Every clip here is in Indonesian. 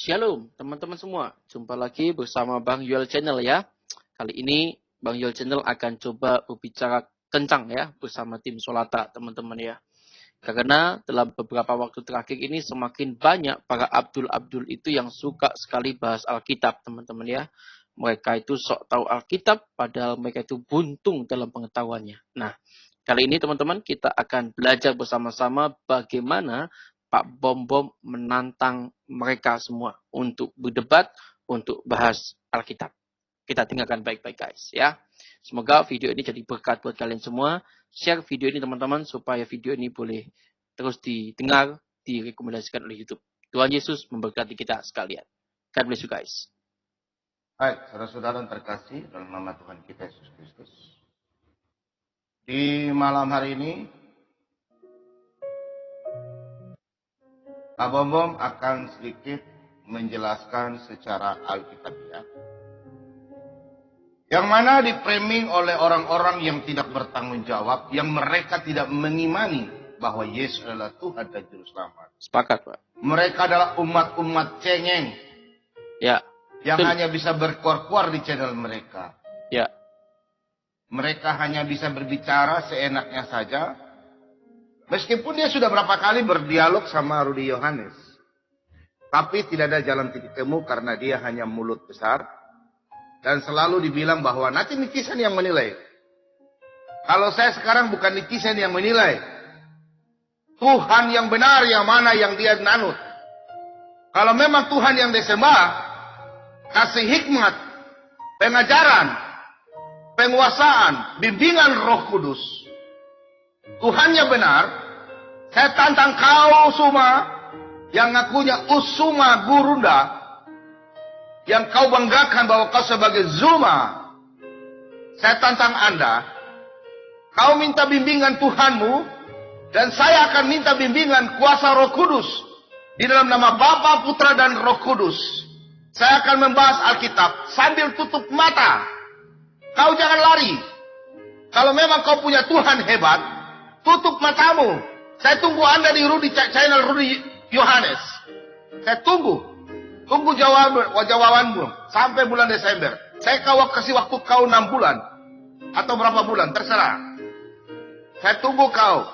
Shalom teman-teman semua, jumpa lagi bersama Bang Yuel Channel ya. Kali ini Bang Yuel Channel akan coba berbicara kencang ya bersama tim Solata teman-teman ya. Karena dalam beberapa waktu terakhir ini semakin banyak para Abdul itu yang suka sekali bahas Alkitab teman-teman ya. Mereka itu sok tahu Alkitab padahal mereka itu buntung dalam pengetahuannya. Nah, kali ini teman-teman kita akan belajar bersama-sama bagaimana Pak Bom menantang mereka semua untuk berdebat, untuk bahas Alkitab. Kita tinggalkan baik-baik guys ya. Semoga video ini jadi berkat buat kalian semua. Share video ini teman-teman supaya video ini boleh terus didengar, direkomendasikan oleh YouTube. Tuhan Yesus memberkati kita sekalian. God bless you guys. Baik, saudara-saudara yang terkasih dalam nama Tuhan kita Yesus Kristus. Di malam hari ini Pak Bom akan sedikit menjelaskan secara Alkitabiah. Yang mana di-framing oleh orang-orang yang tidak bertanggung jawab, yang mereka tidak mengimani bahwa Yesus adalah Tuhan dan Juru Selamat. Sepakat, Pak. Mereka adalah umat-umat cengeng. Ya. Yang hanya bisa berkuar-kuar di channel mereka. Ya. Mereka hanya bisa berbicara seenaknya saja. Meskipun dia sudah berapa kali berdialog sama Rudy Yohanes. Tapi tidak ada jalan titik temu karena dia hanya mulut besar. Dan selalu dibilang bahwa nanti netizen yang menilai. Kalau saya sekarang bukan netizen yang menilai. Tuhan yang benar yang mana yang dia nanut. Kalau memang Tuhan yang disembah, kasih hikmat, pengajaran, penguasaan, bimbingan Roh Kudus. Tuhannya benar, saya tantang kau semua yang ngakunya Usuma Gurunda, yang kau banggakan bahwa kau sebagai Zuma. Saya tantang Anda, kau minta bimbingan Tuhanmu, dan saya akan minta bimbingan kuasa Roh Kudus di dalam nama Bapa, Putra, dan Roh Kudus. Saya akan membahas Alkitab sambil tutup mata. Kau jangan lari. Kalau memang kau punya Tuhan hebat, tutup matamu. Saya tunggu Anda di channel Rudy Yohanes. Saya tunggu. Tunggu jawabanmu sampai bulan Desember. Saya kasih waktu kau 6 bulan. Atau berapa bulan, terserah. Saya tunggu kau.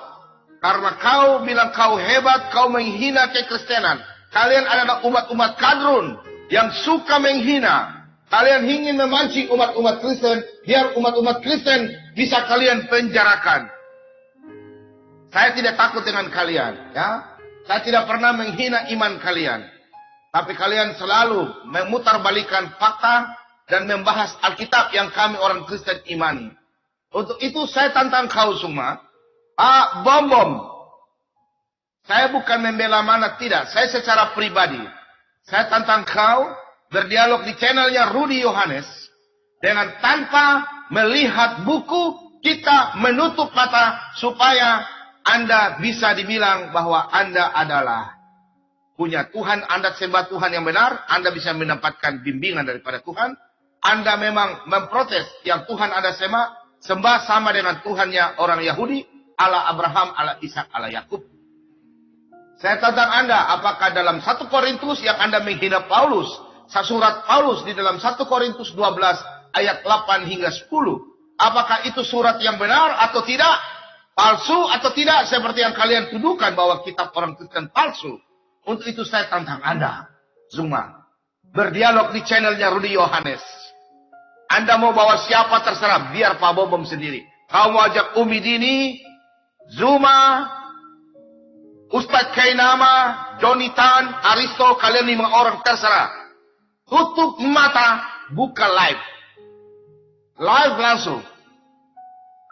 Karena kau bilang kau hebat, kau menghina kekristenan. Kalian adalah umat-umat kadrun yang suka menghina. Kalian ingin memancing umat-umat Kristen, biar umat-umat Kristen bisa kalian penjarakan. Saya tidak takut dengan kalian, ya. Saya tidak pernah menghina iman kalian. Tapi kalian selalu memutarbalikkan fakta dan membahas Alkitab yang kami orang Kristen imani. Untuk itu saya tantang kau semua. Pak Bom. Saya bukan membela mana, tidak. Saya secara pribadi. Saya tantang kau berdialog di channelnya Rudy Yohanes. Dengan tanpa melihat buku, kita menutup mata supaya Anda bisa dibilang bahwa Anda adalah punya Tuhan. Anda sembah Tuhan yang benar. Anda bisa mendapatkan bimbingan daripada Tuhan. Anda memang memprotes yang Tuhan Anda sembah sama dengan Tuhannya orang Yahudi. Allah Abraham, Allah Ishak, Allah Yakub. Saya tantang Anda, apakah dalam 1 Korintus yang Anda menghina Paulus, surat Paulus di dalam 1 Korintus 12 ayat 8 hingga 10, apakah itu surat yang benar atau tidak? Palsu atau tidak? Seperti yang kalian tuduhkan bahwa kitab orang Kristen palsu. Untuk itu saya tantang Anda, Zuma, berdialog di channelnya Rudy Yohanes. Anda mau bawa siapa terserah, biar Pak Bom sendiri. Kau mau ajak Umi Dini, Zuma, Ustadz Kainama, Jonitan, Aristo, kalian 5 orang terserah. Tutup mata, buka live. Live langsung.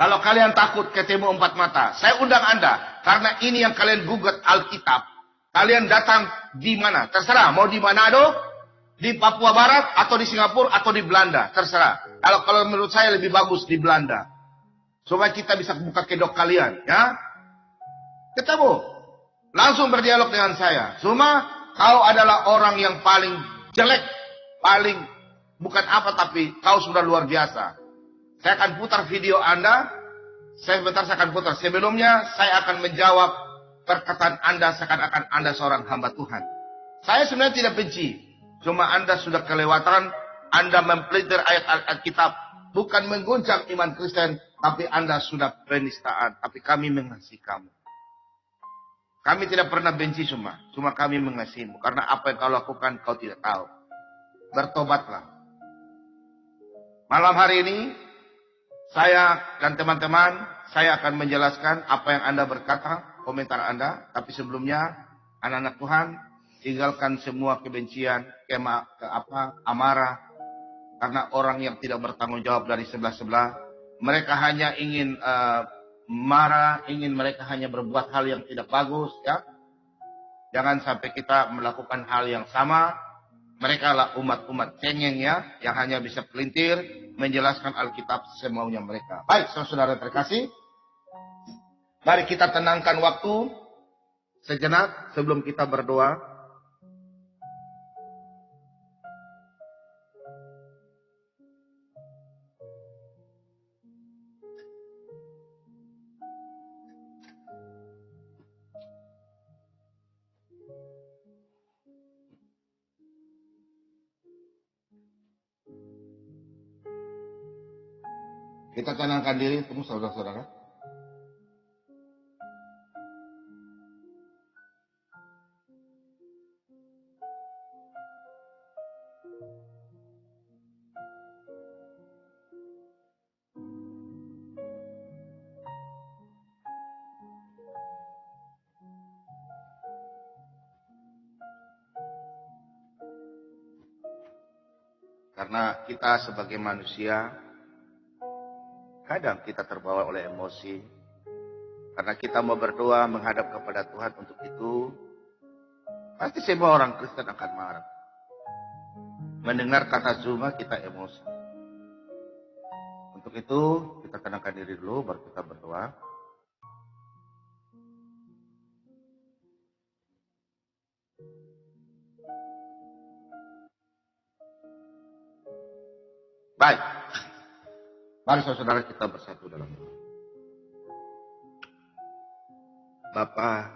Kalau kalian takut ketemu 4 mata, saya undang Anda. Karena ini yang kalian gugat Alkitab. Kalian datang di mana? Terserah. Mau di Manado, di Papua Barat, atau di Singapura, atau di Belanda. Terserah. Kalau menurut saya lebih bagus di Belanda. Supaya kita bisa buka kedok kalian. Ya. Ketemu. Langsung berdialog dengan saya. Cuma kau adalah orang yang paling jelek. Paling bukan apa tapi kau sudah luar biasa. Saya akan putar video Anda. Saya akan putar. Sebelumnya saya akan menjawab perkataan Anda seakan-akan Anda seorang hamba Tuhan. Saya sebenarnya tidak benci. Cuma Anda sudah kelewatan, Anda mempelintir ayat Alkitab. Bukan mengguncang iman Kristen, tapi Anda sudah penistaan. Tapi kami mengasihi kamu. Kami tidak pernah benci cuma kami mengasihimu. Karena apa yang kau lakukan, kau tidak tahu. Bertobatlah. Malam hari ini, saya dan teman-teman, saya akan menjelaskan apa yang Anda berkata, komentar Anda. Tapi sebelumnya, anak-anak Tuhan, tinggalkan semua kebencian, amarah. Karena orang yang tidak bertanggung jawab dari sebelah-sebelah. Mereka hanya ingin marah, mereka hanya berbuat hal yang tidak bagus. Ya. Jangan sampai kita melakukan hal yang sama. Mereka lah umat-umat cengeng ya, yang hanya bisa pelintir, menjelaskan Alkitab semaunya mereka. Baik, saudara terkasih. Mari kita tenangkan waktu sejenak sebelum kita berdoa. Kita tenangkan diri, tunggu saudara-saudara. Karena kita sebagai manusia, kadang kita terbawa oleh emosi. Karena kita mau berdoa menghadap kepada Tuhan, untuk itu pasti semua orang Kristen akan marah. Mendengar kata Zuma kita emosi. Untuk itu kita tenangkan diri dulu baru kita berdoa. Baik. Mari saudara kita bersatu dalam doa. Bapa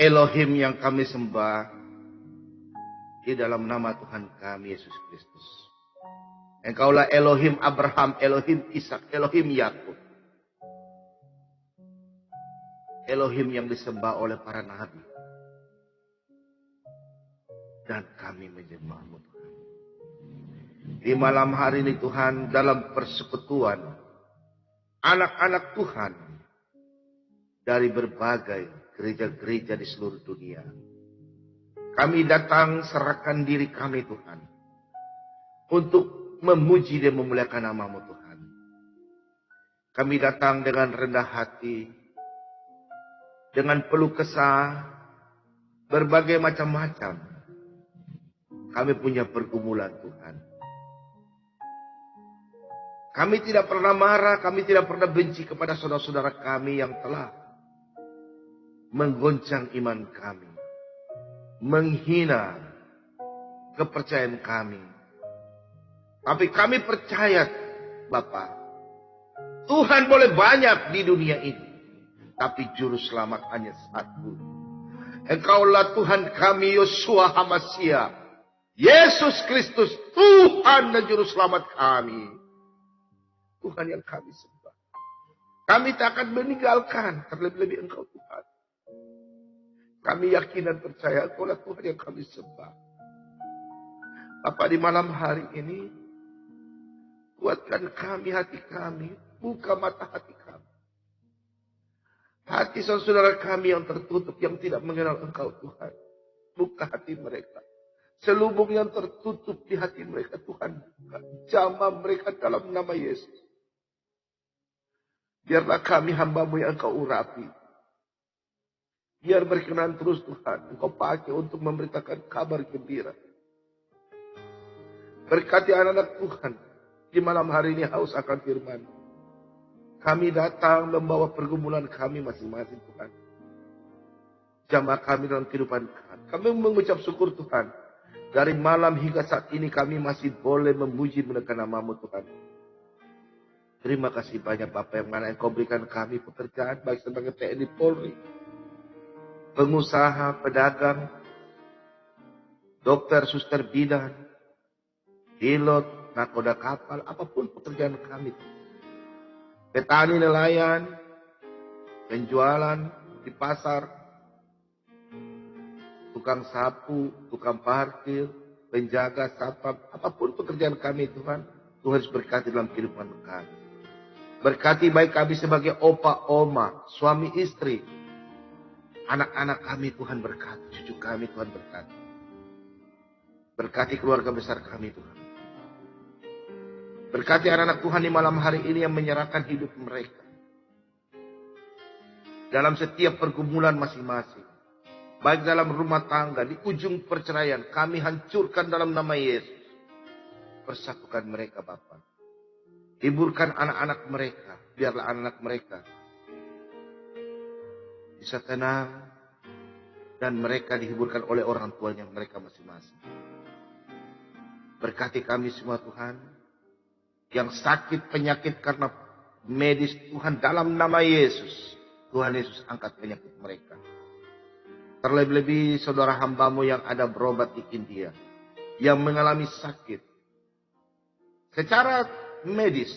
Elohim yang kami sembah, di dalam nama Tuhan kami Yesus Kristus. Engkaulah Elohim Abraham, Elohim Ishak, Elohim Yakub. Elohim yang disembah oleh para nabi. Dan kami menyembahmu Tuhan. Di malam hari ini Tuhan, dalam persekutuan anak-anak Tuhan dari berbagai gereja-gereja di seluruh dunia, kami datang serahkan diri kami Tuhan, untuk memuji dan memuliakan nama-Mu Tuhan. Kami datang dengan rendah hati, dengan peluh kesah, berbagai macam-macam. Kami punya pergumulan Tuhan. Kami tidak pernah marah, kami tidak pernah benci kepada saudara-saudara kami yang telah menggoncang iman kami, menghina kepercayaan kami. Tapi kami percaya, Bapa, Tuhan boleh banyak di dunia ini, tapi juru selamat hanya satu. Engkaulah Tuhan kami, Yeshua HaMashiach, Yesus Kristus, Tuhan dan juru selamat kami. Tuhan yang kami sembah. Kami tak akan meninggalkan, terlebih-lebih Engkau Tuhan. Kami yakin dan percaya Engkaulah Tuhan yang kami sembah. Bapa, di malam hari ini, kuatkan kami, hati kami, buka mata hati kami. Hati saudara kami yang tertutup, yang tidak mengenal Engkau Tuhan. Buka hati mereka. Selubung yang tertutup di hati mereka Tuhan, buka. Jamah mereka dalam nama Yesus. Biarlah kami hamba-Mu yang Engkau urapi. Biar berkenan terus Tuhan, Engkau pakai untuk memberitakan kabar gembira. Berkati anak-anak Tuhan, di malam hari ini haus akan firman. Kami datang membawa pergumulan kami masing-masing Tuhan. Jamah kami dalam kehidupan Tuhan. Kami mengucap syukur Tuhan. Dari malam hingga saat ini kami masih boleh memuji menekan nama-Mu Tuhan. Terima kasih banyak Bapak, yang mana Engkau berikan kami pekerjaan baik sebagai TNI Polri, pengusaha, pedagang, dokter, suster bidan, pilot, nakoda kapal, apapun pekerjaan kami. Petani, nelayan, penjualan di pasar, tukang sapu, tukang parkir, penjaga, satpam, apapun pekerjaan kami Tuhan, Tuhan harus berkati dalam kehidupan kami. Berkati baik kami sebagai opa, oma, suami, istri, anak-anak kami Tuhan berkati, cucu kami Tuhan berkati. Berkati keluarga besar kami Tuhan. Berkati anak-anak Tuhan di malam hari ini yang menyerahkan hidup mereka. Dalam setiap pergumulan masing-masing. Baik dalam rumah tangga, di ujung perceraian, kami hancurkan dalam nama Yesus. Persatukan mereka Bapa. Hiburkan anak-anak mereka. Biarlah anak-anak mereka bisa tenang. Dan mereka dihiburkan oleh orang tuanya mereka masing-masing. Berkati kami semua Tuhan. Yang sakit penyakit karena medis Tuhan dalam nama Yesus. Tuhan Yesus angkat penyakit mereka. Terlebih-lebih saudara hambamu yang ada berobat di India. Yang mengalami sakit. Secara medis.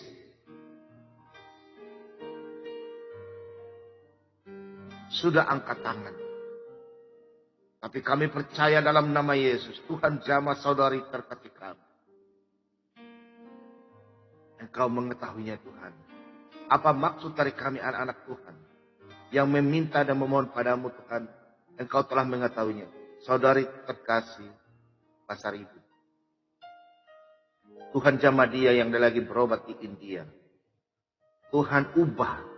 Sudah angkat tangan. Tapi kami percaya dalam nama Yesus. Tuhan jamah saudari terkati kami. Engkau mengetahuinya Tuhan. Apa maksud dari kami anak-anak Tuhan. Yang meminta dan memohon padamu Tuhan. Engkau telah mengetahuinya. Saudari terkasih Pasar Ibu. Tuhan jamah dia yang lagi berobat di India. Tuhan ubah.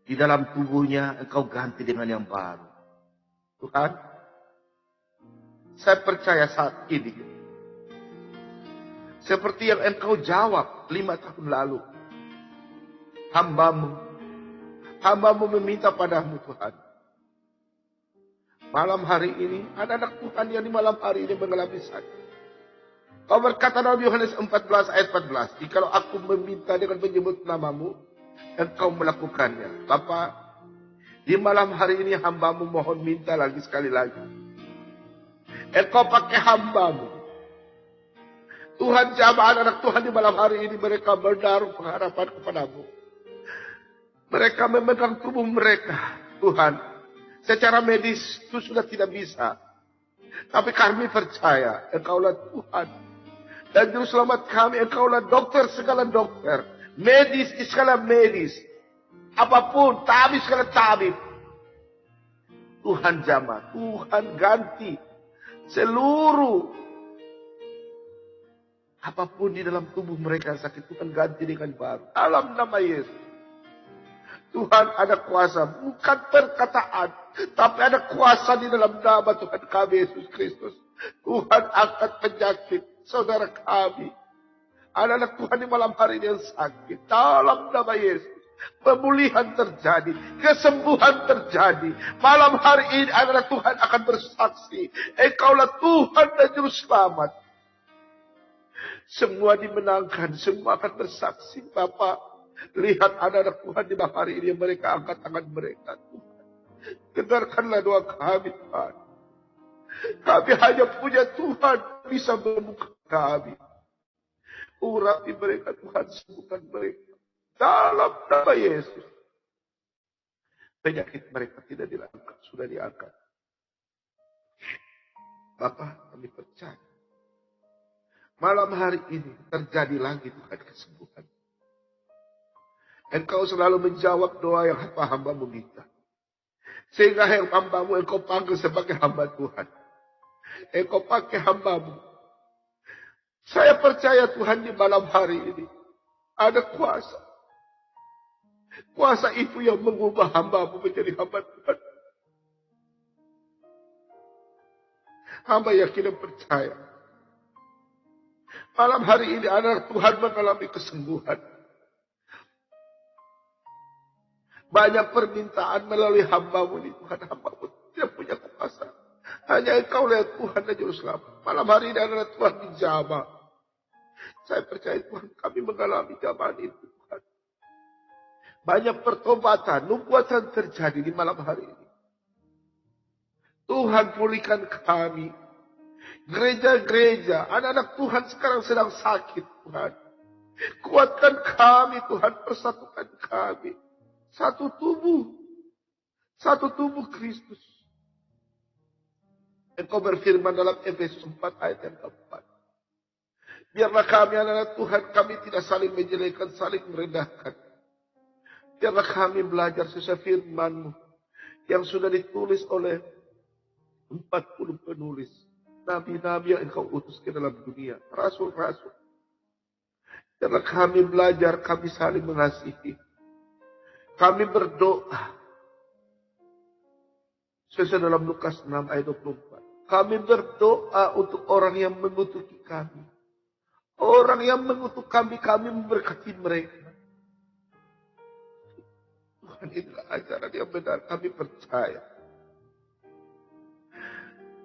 Di dalam tubuhnya engkau ganti dengan yang baru. Tuhan. Saya percaya saat ini. Seperti yang engkau jawab 5 tahun lalu. Hambamu meminta padamu Tuhan. Malam hari ini, ada anak Tuhan yang di malam hari ini mengalami sakit. Kau berkata dalam Yohanes 14 ayat 14. Jikalau aku meminta dengan menyebut namamu, engkau melakukannya. Bapa, di malam hari ini hambamu mohon minta lagi sekali lagi. Engkau pakai hambamu. Tuhan jamah anak Tuhan di malam hari ini mereka berdaruh pengharapan kepadamu. Mereka memegang tubuh mereka. Tuhan, secara medis itu sudah tidak bisa. Tapi kami percaya Engkaulah Tuhan. Dan Juru Selamat kami, Engkaulah dokter segala dokter. Medis segala medis. Apapun, tabib segala tabib. Tuhan jamah, Tuhan ganti seluruh apapun di dalam tubuh mereka sakit, Tuhan ganti dengan baru. Dalam nama Yesus. Tuhan ada kuasa. Bukan perkataan. Tapi ada kuasa di dalam nama Tuhan kami Yesus Kristus. Tuhan angkat penyakit saudara kami. Anak-anak Tuhan di malam hari ini yang sakit. Dalam nama Yesus. Pemulihan terjadi. Kesembuhan terjadi. Malam hari ini anak-anak Tuhan akan bersaksi. Engkaulah Tuhan dan Juru Selamat. Semua dimenangkan, semua akan bersaksi. Bapak, lihat anak-anak Tuhan di malam hari ini, mereka angkat tangan mereka. Tuhan, dengarkanlah doa kami, Tuhan. Kami hanya punya Tuhan bisa membuka kami. Urapi mereka, Tuhan, sembuhkan mereka. Dalam nama Yesus. Penyakit mereka tidak diangkat, sudah diangkat. Bapak, kami percaya. Malam hari ini terjadi lagi Tuhan kesembuhan. Engkau selalu menjawab doa yang hamba-hambamu minta. Sehingga hambamu engkau panggil sebagai hamba Tuhan. Engkau pakai hambamu. Saya percaya Tuhan di malam hari ini ada kuasa. Kuasa itu yang mengubah hambamu menjadi hamba Tuhan. Hamba yakin dan percaya. Malam hari ini anak Tuhan mengalami kesembuhan. Banyak permintaan melalui hambamu ini. Tuhan hambamu tidak punya kuasa. Hanya engkau lihat Tuhan dan Juru Selamat. Malam hari ini anak Tuhan dijamah. Saya percaya Tuhan kami mengalami jamahan itu Tuhan. Banyak pertobatan, nubuatan terjadi di malam hari ini. Tuhan pulihkan kami. Gereja-gereja, anak-anak Tuhan sekarang sedang sakit, Tuhan. Kuatkan kami, Tuhan, persatukan kami. Satu tubuh Kristus. Engkau berfirman dalam Efesus 4 ayat yang keempat. Biarlah kami anak-anak Tuhan, kami tidak saling menjelekkan, saling merendahkan. Biarlah kami belajar sesuai firman-Mu yang sudah ditulis oleh 40 penulis. Nabi-nabi yang Engkau utus ke dalam dunia. Rasul-rasul. Biarlah kami belajar, kami saling mengasihi. Kami berdoa. Sesuai dalam Lukas 6 ayat 24. Kami berdoa untuk orang yang mengutuki kami. Orang yang mengutuk kami, kami memberkati mereka. Tuhan, inilah ajaran yang benar, kami percaya.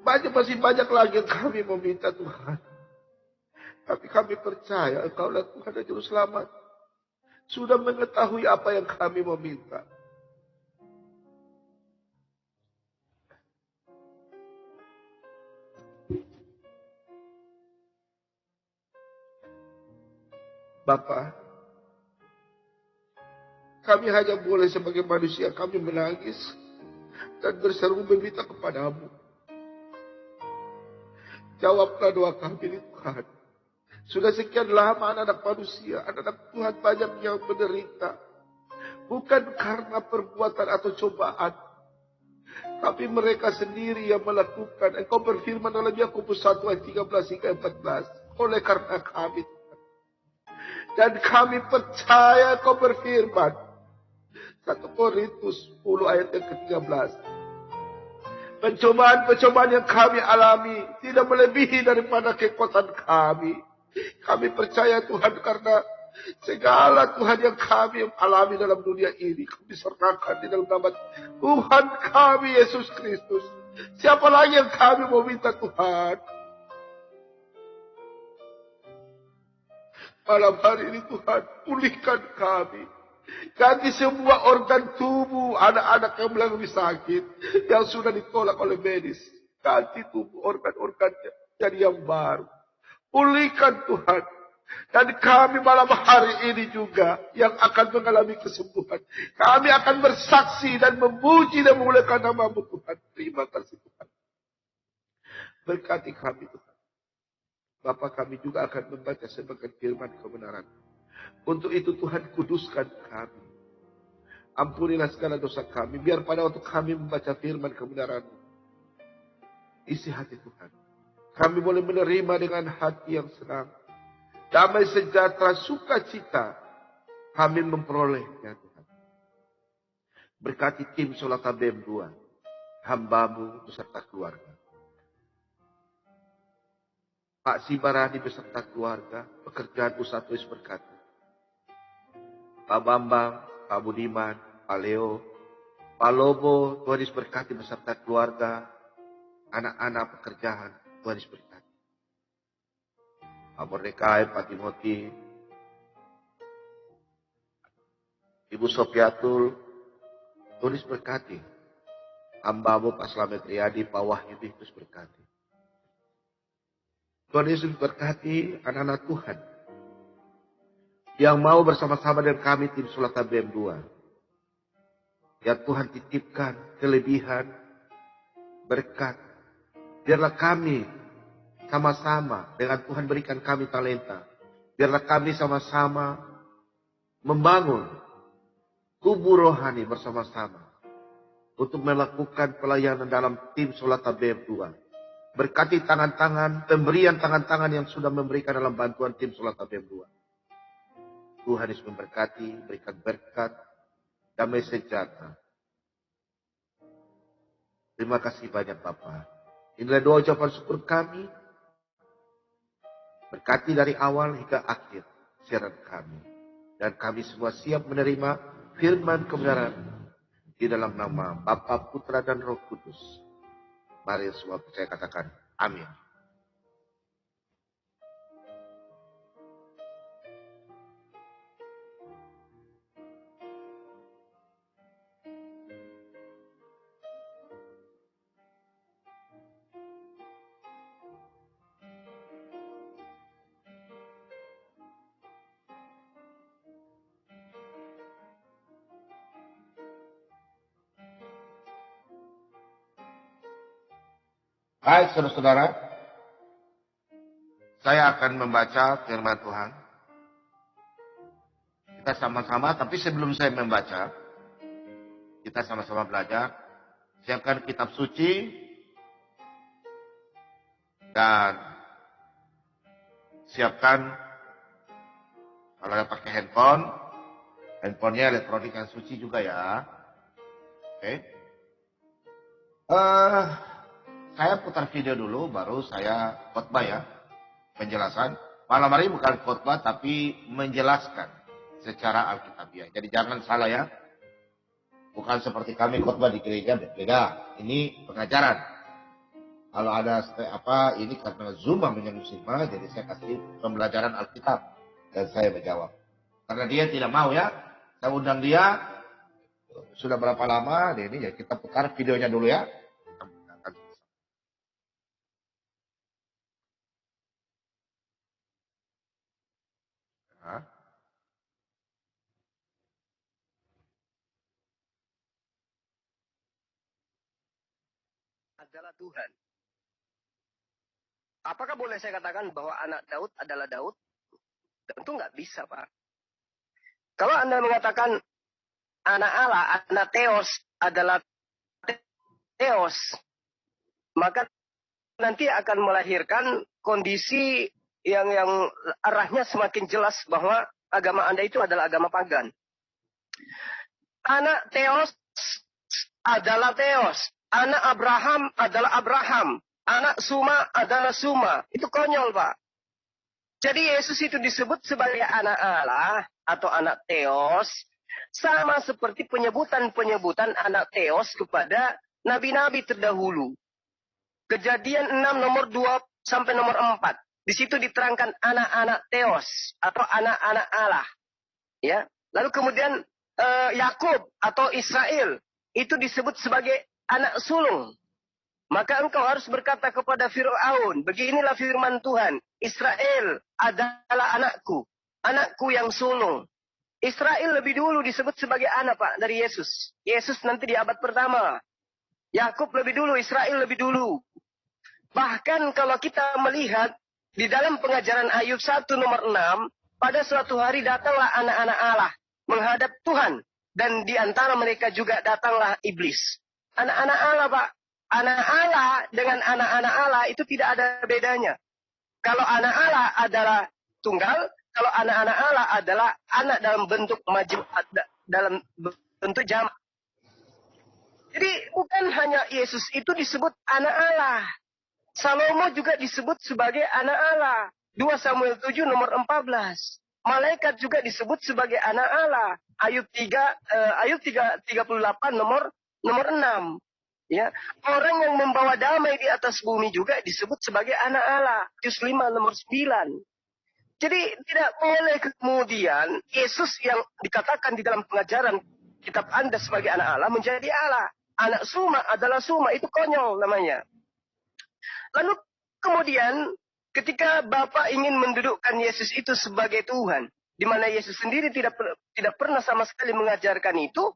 Masih banyak lagi yang kami meminta Tuhan. Tapi kami percaya Engkaulah Tuhan dan Juru Selamat. Sudah mengetahui apa yang kami meminta. Bapa, kami hanya boleh sebagai manusia kami menangis dan berseru meminta kepadamu. Jawablah doa kami ini Tuhan. Sudah sekian lama anak-anak manusia, anak-anak Tuhan banyak yang menderita. Bukan karena perbuatan atau cobaan. Tapi mereka sendiri yang melakukan. Engkau berfirman dalam Yakobus 1 ayat 13 hingga 14. Oleh karena kami. Dan kami percaya Engkau berfirman. 1 Korintus 10 ayat yang ke-13. Pencobaan-pencobaan yang kami alami tidak melebihi daripada kekuatan kami. Kami percaya Tuhan karena segala Tuhan yang kami alami dalam dunia ini. Kami serahkan di dalam nama Tuhan kami Yesus Kristus. Siapa lagi yang kami mau minta Tuhan? Malam hari ini Tuhan, pulihkan kami. Ganti semua organ tubuh anak-anak yang mengalami sakit. Yang sudah ditolak oleh medis. Ganti tubuh organ-organnya jadi yang baru. Pulihkan Tuhan. Dan kami malam hari ini juga yang akan mengalami kesembuhan. Kami akan bersaksi dan memuji dan memuliakan nama-Mu Tuhan. Terima kasih Tuhan. Berkati kami Tuhan. Bapa kami juga akan membaca sebagian firman kebenaran. Untuk itu Tuhan kuduskan kami. Ampunilah segala dosa kami. Biar pada waktu kami membaca firman kebenaran. Isi hati Tuhan. Kami boleh menerima dengan hati yang senang. Damai sejahtera, sukacita. Kami memperolehnya Tuhan. Berkati tim Solata BEM 2. Hamba-Mu beserta keluarga. Pak Sibarani beserta keluarga, pekerjaan usaha tulis berkati. Pak Bambang, Pak Budiman, Pak Leo, Pak Lobo, Tuhan Yesus berkati beserta keluarga, anak-anak pekerjaan, Tuhan Yesus berkati. Pak Mordekai, Pak Timothy, Ibu Sofiatul, Tuhan Yesus berkati. Hamba-Mu Pak Slamet Riyadi, Pak Wahyu, Yesus berkati. Tuhan Yesus berkati anak-anak Tuhan yang mau bersama-sama dengan kami tim Solata BEM 2. Ya Tuhan titipkan kelebihan, berkat. Biarlah kami sama-sama dengan Tuhan berikan kami talenta. Biarlah kami sama-sama membangun kubu rohani bersama-sama untuk melakukan pelayanan dalam tim Solata BEM 2. Berkati tangan-tangan, pemberian tangan-tangan yang sudah memberikan dalam bantuan tim Solata BEM 2. Tuhan Yesus memberkati, berikan berkat, damai sejahtera. Terima kasih banyak Bapa. Inilah doa ucapan syukur kami. Berkati dari awal hingga akhir siaran kami. Dan kami semua siap menerima firman kebenaran di dalam nama Bapa, Putra, dan Roh Kudus. Mari semua percaya katakan amin. Baik, saudara-saudara, saya akan membaca firman Tuhan. Kita sama-sama, tapi sebelum saya membaca, kita sama-sama belajar. Siapkan kitab suci dan siapkan kalau ada pakai handphonenya elektronik yang suci juga ya. Oke. Saya putar video dulu, baru saya khotbah ya, penjelasan. Malam hari bukan khotbah, tapi menjelaskan secara alkitabiah. Jadi jangan salah ya, bukan seperti kami khotbah di gereja, beda. Ini pengajaran. Kalau ada ini karena Zoom menyengsimak, jadi saya kasih pembelajaran Alkitab dan saya menjawab. Karena dia tidak mau ya, saya undang dia. Sudah berapa lama ini ya, kita putar videonya dulu ya. Adalah Tuhan. Apakah boleh saya katakan bahwa anak Daud adalah Daud? Tentu nggak bisa, Pak. Kalau Anda mengatakan anak Allah, anak Theos adalah Theos, maka nanti akan melahirkan kondisi yang arahnya semakin jelas bahwa agama Anda itu adalah agama pagan. Anak Theos adalah Theos. Anak Abraham adalah Abraham. Anak Suma adalah Suma. Itu konyol, Pak. Jadi Yesus itu disebut sebagai anak Allah atau anak Theos. Sama seperti penyebutan-penyebutan anak Theos kepada nabi-nabi terdahulu. Kejadian 6 nomor 2 sampai nomor 4. Di situ diterangkan anak-anak Theos atau anak-anak Allah. Ya. Lalu kemudian Yakub atau Israel itu disebut sebagai anak sulung. Maka engkau harus berkata kepada Fir'aun, beginilah firman Tuhan, Israel adalah anakku, anakku yang sulung. Israel lebih dulu disebut sebagai anak, Pak, dari Yesus. Yesus nanti di abad pertama. Yakub lebih dulu, Israel lebih dulu. Bahkan kalau kita melihat di dalam pengajaran Ayub 1 nomor 6, pada suatu hari datanglah anak-anak Allah menghadap Tuhan. Dan di antara mereka juga datanglah iblis. Anak-anak Allah, Pak. Anak Allah dengan anak-anak Allah itu tidak ada bedanya. Kalau anak Allah adalah tunggal, kalau anak-anak Allah adalah anak dalam bentuk dalam bentuk jamak. Jadi bukan hanya Yesus itu disebut anak Allah. Salomo juga disebut sebagai anak Allah. 2 Samuel 7 nomor 14. Malaikat juga disebut sebagai anak Allah. Ayub 38 nomor 6. Ya, orang yang membawa damai di atas bumi juga disebut sebagai anak Allah. Matius 5 nomor 9. Jadi tidak boleh kemudian Yesus yang dikatakan di dalam pengajaran kitab Anda sebagai anak Allah menjadi Allah. Anak Suma adalah Suma, itu konyol namanya. Lalu kemudian ketika Bapa ingin mendudukkan Yesus itu sebagai Tuhan, di mana Yesus sendiri tidak pernah sama sekali mengajarkan itu,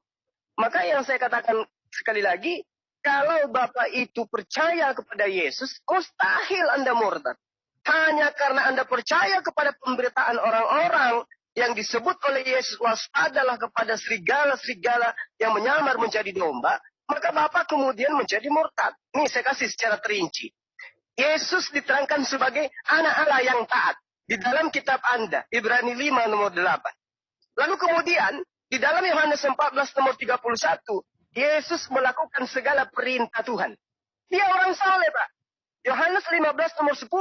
maka yang saya katakan sekali lagi, kalau Bapak itu percaya kepada Yesus, mustahil Anda murtad. Hanya karena Anda percaya kepada pemberitaan orang-orang yang disebut oleh Yesus, waspadalah kepada serigala-serigala yang menyamar menjadi domba, maka Bapak kemudian menjadi murtad. Ini saya kasih secara terinci. Yesus diterangkan sebagai anak Allah yang taat. Di dalam kitab Anda, Ibrani 5 nomor 8. Lalu kemudian, di dalam Yohanes 14 nomor 31, Yesus melakukan segala perintah Tuhan. Dia orang saleh, Pak. Yohanes 15 nomor 10,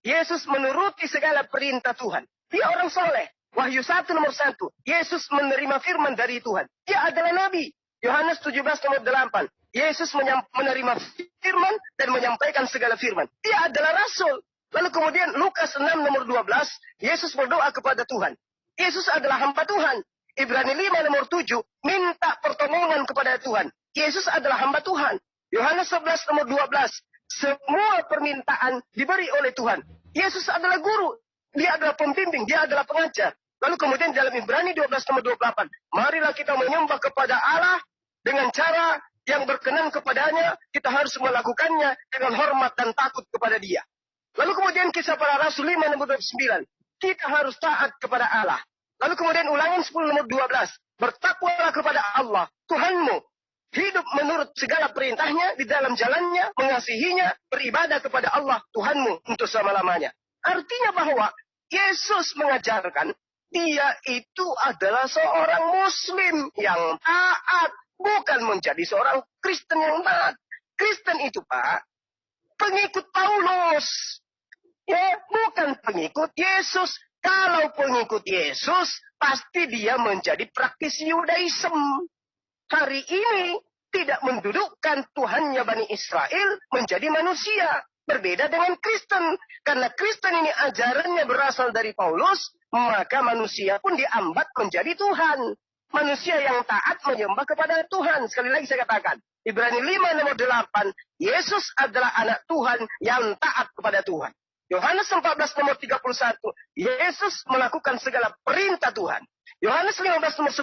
Yesus menuruti segala perintah Tuhan. Dia orang soleh. Wahyu 1 nomor 1, Yesus menerima firman dari Tuhan. Dia adalah nabi. Yohanes 17 nomor 8, Yesus menerima firman dan menyampaikan segala firman. Dia adalah rasul. Lalu kemudian Lukas 6 nomor 12, Yesus berdoa kepada Tuhan. Yesus adalah hamba Tuhan. Ibrani 5 nomor 7, minta pertolongan kepada Tuhan. Yesus adalah hamba Tuhan. Yohanes 11 nomor 12, semua permintaan diberi oleh Tuhan. Yesus adalah guru. Dia adalah pembimbing. Dia adalah pengajar. Lalu kemudian dalam Ibrani 12 nomor 28, marilah kita menyembah kepada Allah dengan cara yang berkenan kepadanya, kita harus melakukannya dengan hormat dan takut kepada dia. Lalu kemudian kisah para rasul 5 nomor 29. Kita harus taat kepada Allah. Lalu kemudian ulangan 10 nomor 12. Bertakwalah kepada Allah, Tuhanmu. Hidup menurut segala perintahnya di dalam jalannya, mengasihinya, beribadah kepada Allah, Tuhanmu untuk selama-lamanya. Artinya bahwa Yesus mengajarkan dia itu adalah seorang Muslim yang taat. Bukan menjadi seorang Kristen yang taat. Kristen itu, Pak, pengikut Paulus. Ya, bukan pengikut Yesus. Kalau pengikut Yesus, pasti dia menjadi praktisi Yudaism. Hari ini tidak mendudukkan Tuhannya Bani Israel menjadi manusia. Berbeda dengan Kristen. Karena Kristen ini ajarannya berasal dari Paulus, maka manusia pun diambat menjadi Tuhan. Manusia yang taat menyembah kepada Tuhan. Sekali lagi saya katakan, Ibrani 5 nomor 8, Yesus adalah anak Tuhan yang taat kepada Tuhan. Yohanes 14 nomor 31, Yesus melakukan segala perintah Tuhan. Yohanes 15 nomor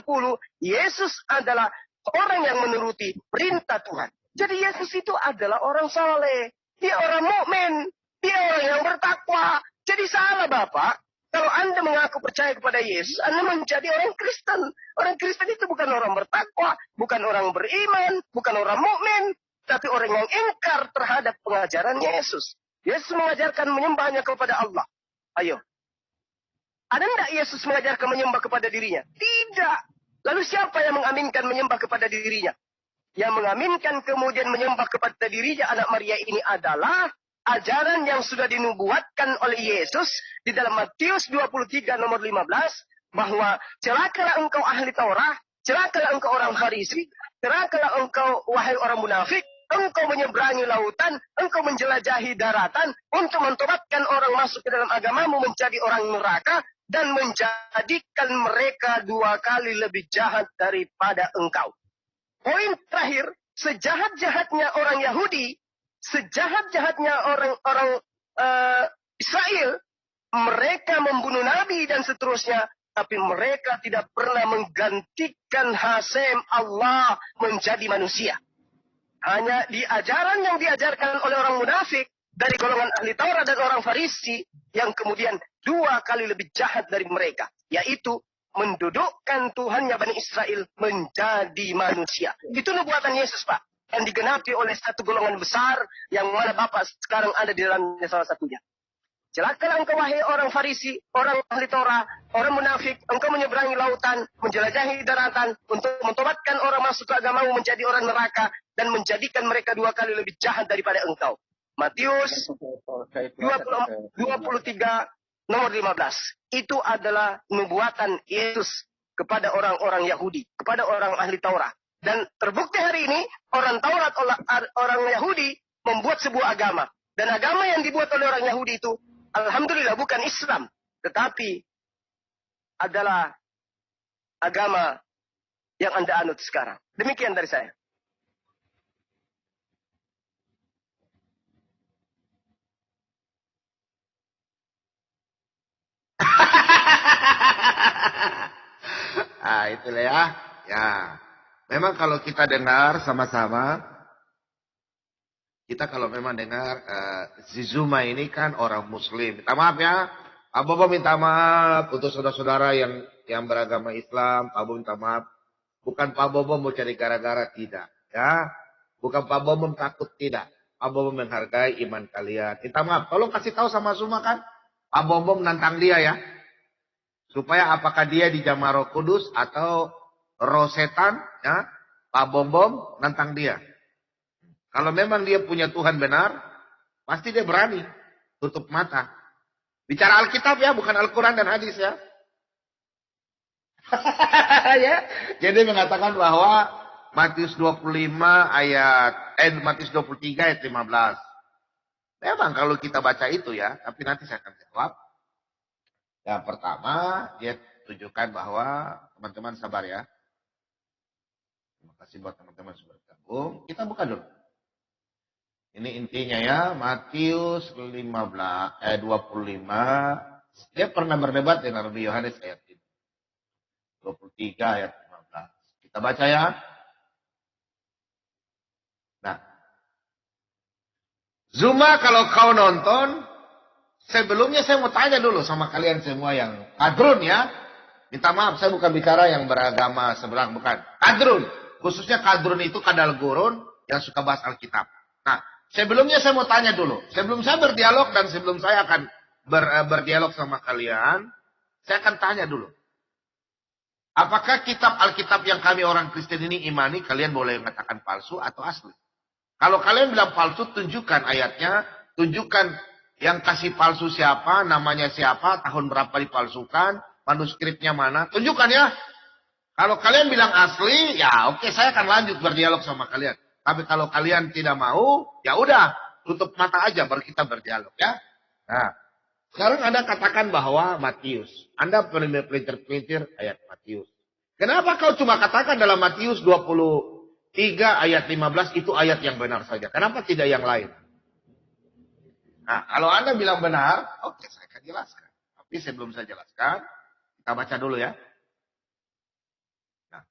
10, Yesus adalah orang yang menuruti perintah Tuhan. Jadi Yesus itu adalah orang saleh. Dia orang mukmin. Dia orang yang bertakwa. Jadi salah Bapak. Kalau Anda mengaku percaya kepada Yesus, Anda menjadi orang Kristen. Orang Kristen itu bukan orang bertakwa, bukan orang beriman, bukan orang mukmin, tapi orang yang ingkar terhadap pengajaran Yesus. Yesus mengajarkan menyembahnya kepada Allah. Ayo. Ada enggak Yesus mengajarkan menyembah kepada dirinya? Tidak. Lalu siapa yang mengaminkan menyembah kepada dirinya? Yang mengaminkan kemudian menyembah kepada dirinya anak Maria ini adalah ajaran yang sudah dinubuatkan oleh Yesus di dalam Matius 23 nomor 15 bahwa celakalah engkau ahli Taurat, celakalah engkau orang Farisi, celakalah engkau wahai orang munafik, engkau menyeberangi lautan, engkau menjelajahi daratan untuk mentobatkan orang masuk ke dalam agamamu menjadi orang neraka dan menjadikan mereka 2 kali lebih jahat daripada engkau. Poin terakhir, sejahat-jahatnya orang Yahudi, sejahat-jahatnya orang-orang Israel, mereka membunuh nabi dan seterusnya, tapi mereka tidak pernah menggantikan Hasem Allah menjadi manusia. Hanya di ajaran yang diajarkan oleh orang munafik dari golongan ahli Taurat dan orang Farisi yang kemudian 2 kali lebih jahat dari mereka, yaitu mendudukkan Tuhannya Bani Israel menjadi manusia. Itu nubuatan Yesus, Pak. Yang digenapi oleh satu golongan besar yang mana Bapak sekarang ada di dalamnya salah satunya. Celakalah engkau wahai orang Farisi, orang ahli Torah, orang munafik, engkau menyeberangi lautan, menjelajahi daratan untuk mentobatkan orang masuk ke agamamu menjadi orang neraka dan menjadikan mereka 2 kali lebih jahat daripada engkau. Matius 23 nomor 15. Itu adalah nubuatan Yesus kepada orang-orang Yahudi, kepada orang ahli Taurat. Dan terbukti hari ini orang Taurat, orang Yahudi membuat sebuah agama. Dan agama yang dibuat oleh orang Yahudi itu, alhamdulillah bukan Islam, tetapi adalah agama yang Anda anut sekarang. Demikian dari saya. Itulah ya. Ya. Memang kalau kita dengar sama-sama, kita kalau memang dengar si Zuma ini kan orang Muslim. Minta maaf ya. Pak Bobo minta maaf untuk saudara-saudara yang beragama Islam. Pak Bobo minta maaf. Bukan Pak Bobo mau cari gara-gara, tidak. Ya. Bukan Pak Bobo takut, tidak. Pak Bobo menghargai iman kalian. Minta maaf. Tolong kasih tahu sama Zuma kan. Pak Bobo menantang dia ya. Supaya apakah dia di Jamaah Roh Kudus atau roh setan, ya, Pak Bom nantang dia. Kalau memang dia punya Tuhan benar, pasti dia berani tutup mata. Bicara Alkitab ya, bukan Al-Quran dan hadis ya. Ya. Jadi mengatakan bahwa Matius 25 Matius 23 ayat 15. Memang kalau kita baca itu ya, tapi nanti saya akan jawab. Yang pertama, dia tunjukkan bahwa teman-teman sabar ya. Terima kasih buat teman-teman sudah bergabung. Kita buka dulu. Ini intinya ya, Matius 25. Dia pernah berdebat dengan Nabi Yohanes ayat ini. 23 ayat 15. Kita baca ya. Zuma, kalau kau nonton, sebelumnya saya mau tanya dulu sama kalian semua yang kadrun ya. Minta maaf, saya bukan bicara yang beragama seberang, bukan. Kadrun. Khususnya kadrun itu kadal gurun yang suka bahas Alkitab. Nah, sebelumnya saya mau tanya dulu. Sebelum saya berdialog dan sebelum saya akan berdialog sama kalian, saya akan tanya dulu. Apakah kitab Alkitab yang kami orang Kristen ini imani, kalian boleh mengatakan palsu atau asli? Kalau kalian bilang palsu, tunjukkan ayatnya, tunjukkan yang kasih palsu siapa, namanya siapa, tahun berapa dipalsukan, manuskripnya mana, tunjukkan ya. Kalau kalian bilang asli, ya oke, saya akan lanjut berdialog sama kalian. Tapi kalau kalian tidak mau, ya udah, tutup mata aja baru kita berdialog ya. Nah, sekarang Anda katakan bahwa Matius. Anda pelintir-pelintir ayat Matius. Kenapa kau cuma katakan dalam Matius 23 ayat 15 itu ayat yang benar saja? Kenapa tidak yang lain? Nah, kalau Anda bilang benar, oke, saya akan jelaskan. Tapi sebelum saya jelaskan, kita baca dulu ya. Nah,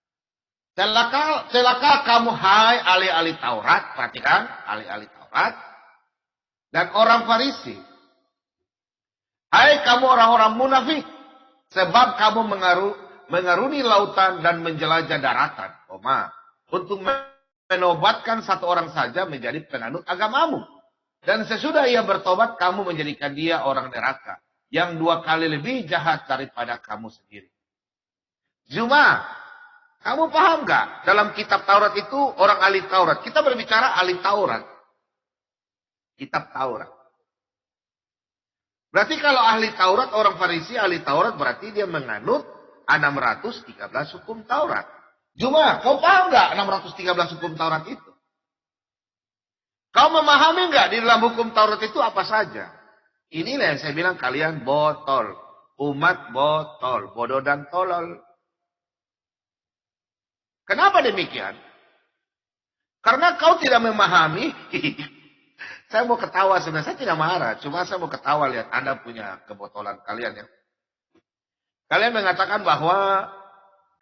celaka kamu hai ahli-ahli Taurat, perhatikan, ahli-ahli Taurat, dan orang Farisi. Hai kamu orang-orang munafik, sebab kamu mengaruni lautan dan menjelajah daratan, untuk menobatkan satu orang saja menjadi penganut agamamu. Dan sesudah ia bertobat, kamu menjadikan dia orang neraka, yang 2 kali lebih jahat daripada kamu sendiri. Zuma, kamu paham gak? Dalam kitab Taurat itu orang ahli Taurat. Kita berbicara ahli Taurat. Kitab Taurat. Berarti kalau ahli Taurat, orang Farisi ahli Taurat, berarti dia menganut 613 hukum Taurat. Zuma, kau paham gak 613 hukum Taurat itu? Kau memahami nggak di dalam hukum Taurat itu apa saja? Inilah yang saya bilang kalian botol. Umat botol. Bodoh dan tolol. Kenapa demikian? Karena kau tidak memahami. Saya mau ketawa sebenarnya. Saya tidak marah. Cuma saya mau ketawa lihat Anda punya kebotolan kalian ya. Kalian mengatakan bahwa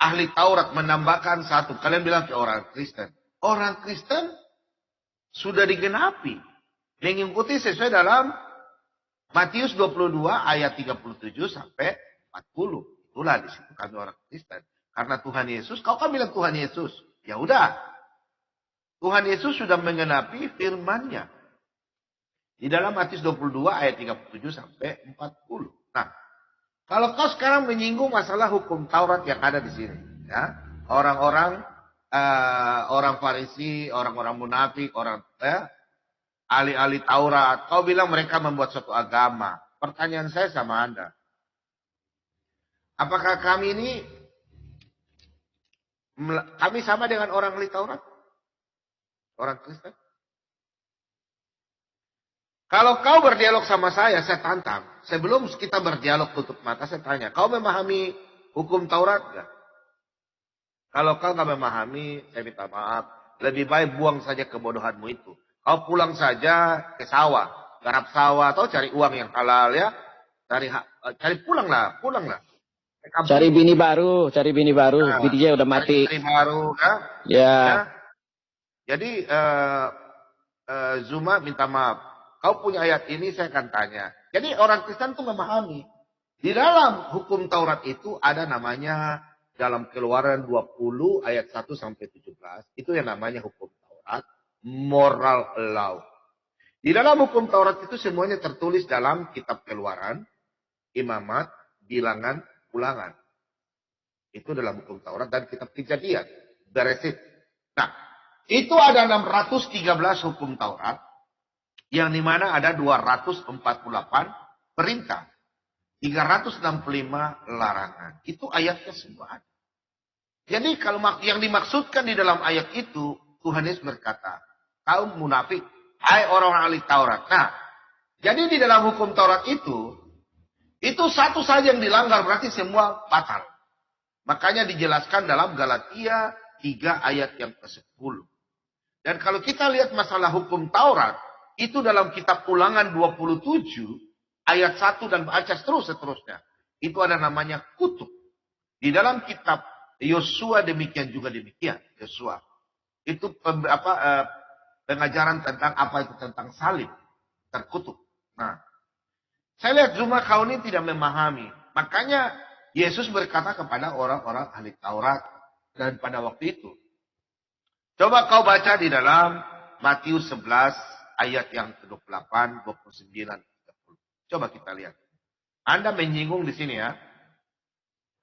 ahli Taurat menambahkan satu. Kalian bilang ke orang Kristen. Orang Kristen sudah digenapi. Mengikuti sesuai dalam Matius 22 ayat 37 sampai 40. Itulah di situ kami orang Kristen. Karena Tuhan Yesus, kau kan bilang Tuhan Yesus. Ya udah. Tuhan Yesus sudah menggenapi firman-Nya. Di dalam Matius 22 ayat 37 sampai 40. Nah, kalau kau sekarang menyinggung masalah hukum Taurat yang ada di sini, ya, orang-orang Farisi, orang-orang munafik, ahli-ahli Taurat. Kau bilang mereka membuat suatu agama. Pertanyaan saya sama Anda. Apakah kami ini, kami sama dengan orang ahli Taurat? Orang Kristen? Kalau kau berdialog sama saya tantang. Sebelum kita berdialog tutup mata, saya tanya. Kau memahami hukum Taurat enggak? Kalau kau nggak memahami, saya minta maaf. Lebih baik buang saja kebodohanmu itu. Kau pulang saja ke sawah, garap sawah, atau cari uang yang halal ya. Cari pulanglah. Cari bini baru. Nah, bininya udah mati. Cari baru, ya. Ya. Jadi Zuma minta maaf. Kau punya ayat ini, saya akan tanya. Jadi orang Kristen itu memahami. Di dalam hukum Taurat itu ada namanya dalam Keluaran 20 ayat 1 sampai 17. Itu yang namanya hukum Taurat. Moral law. Di dalam hukum Taurat itu semuanya tertulis dalam kitab Keluaran, Imamat, Bilangan, Ulangan. Itu dalam hukum Taurat dan kitab Kejadian. Beresit. Nah, itu ada 613 hukum Taurat. Yang dimana ada 248 perintah. 365 larangan. Itu ayatnya semua ada. Jadi kalau yang dimaksudkan di dalam ayat itu, Tuhan Yesus berkata, kaum munafik, hai orang ahli Taurat. Nah, jadi di dalam hukum Taurat itu satu saja yang dilanggar, berarti semua batal. Makanya dijelaskan dalam Galatia 3 ayat yang ke-10. Dan kalau kita lihat masalah hukum Taurat, itu dalam kitab Ulangan 27, ayat 1 dan baca seterusnya. Itu ada namanya kutub. Di dalam kitab Yosua demikian juga demikian. Yosua. Itu pengajaran tentang apa itu tentang salib. terkutuk. Nah, saya lihat Zuma kau ini tidak memahami. Makanya Yesus berkata kepada orang-orang ahli Taurat dan pada waktu itu. Coba kau baca di dalam Matius 11 ayat yang ke-28, 29, 30. Coba kita lihat. Anda menyinggung di sini ya.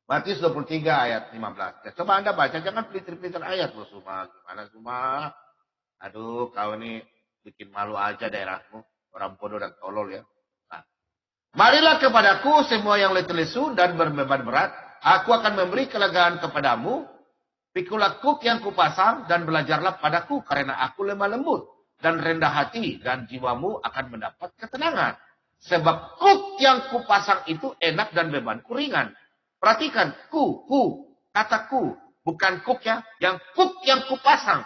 Matius 23 ayat 15. Ya, coba Anda baca, jangan pelintir-pelintir ayat loh Zuma. Gimana Zuma? Aduh, kau ini bikin malu aja daerahmu. Orang bodoh dan tolol ya. Nah. Marilah kepadaku semua yang letih lesu dan berbeban berat. Aku akan memberi kelegaan kepadamu. Pikulah kuk yang kupasang dan belajarlah padaku. Karena aku lemah lembut dan rendah hati. Dan jiwamu akan mendapat ketenangan. Sebab kuk yang kupasang itu enak dan bebanku ringan. Perhatikan, kata ku. Bukan kuk ya. Yang kuk yang kupasang.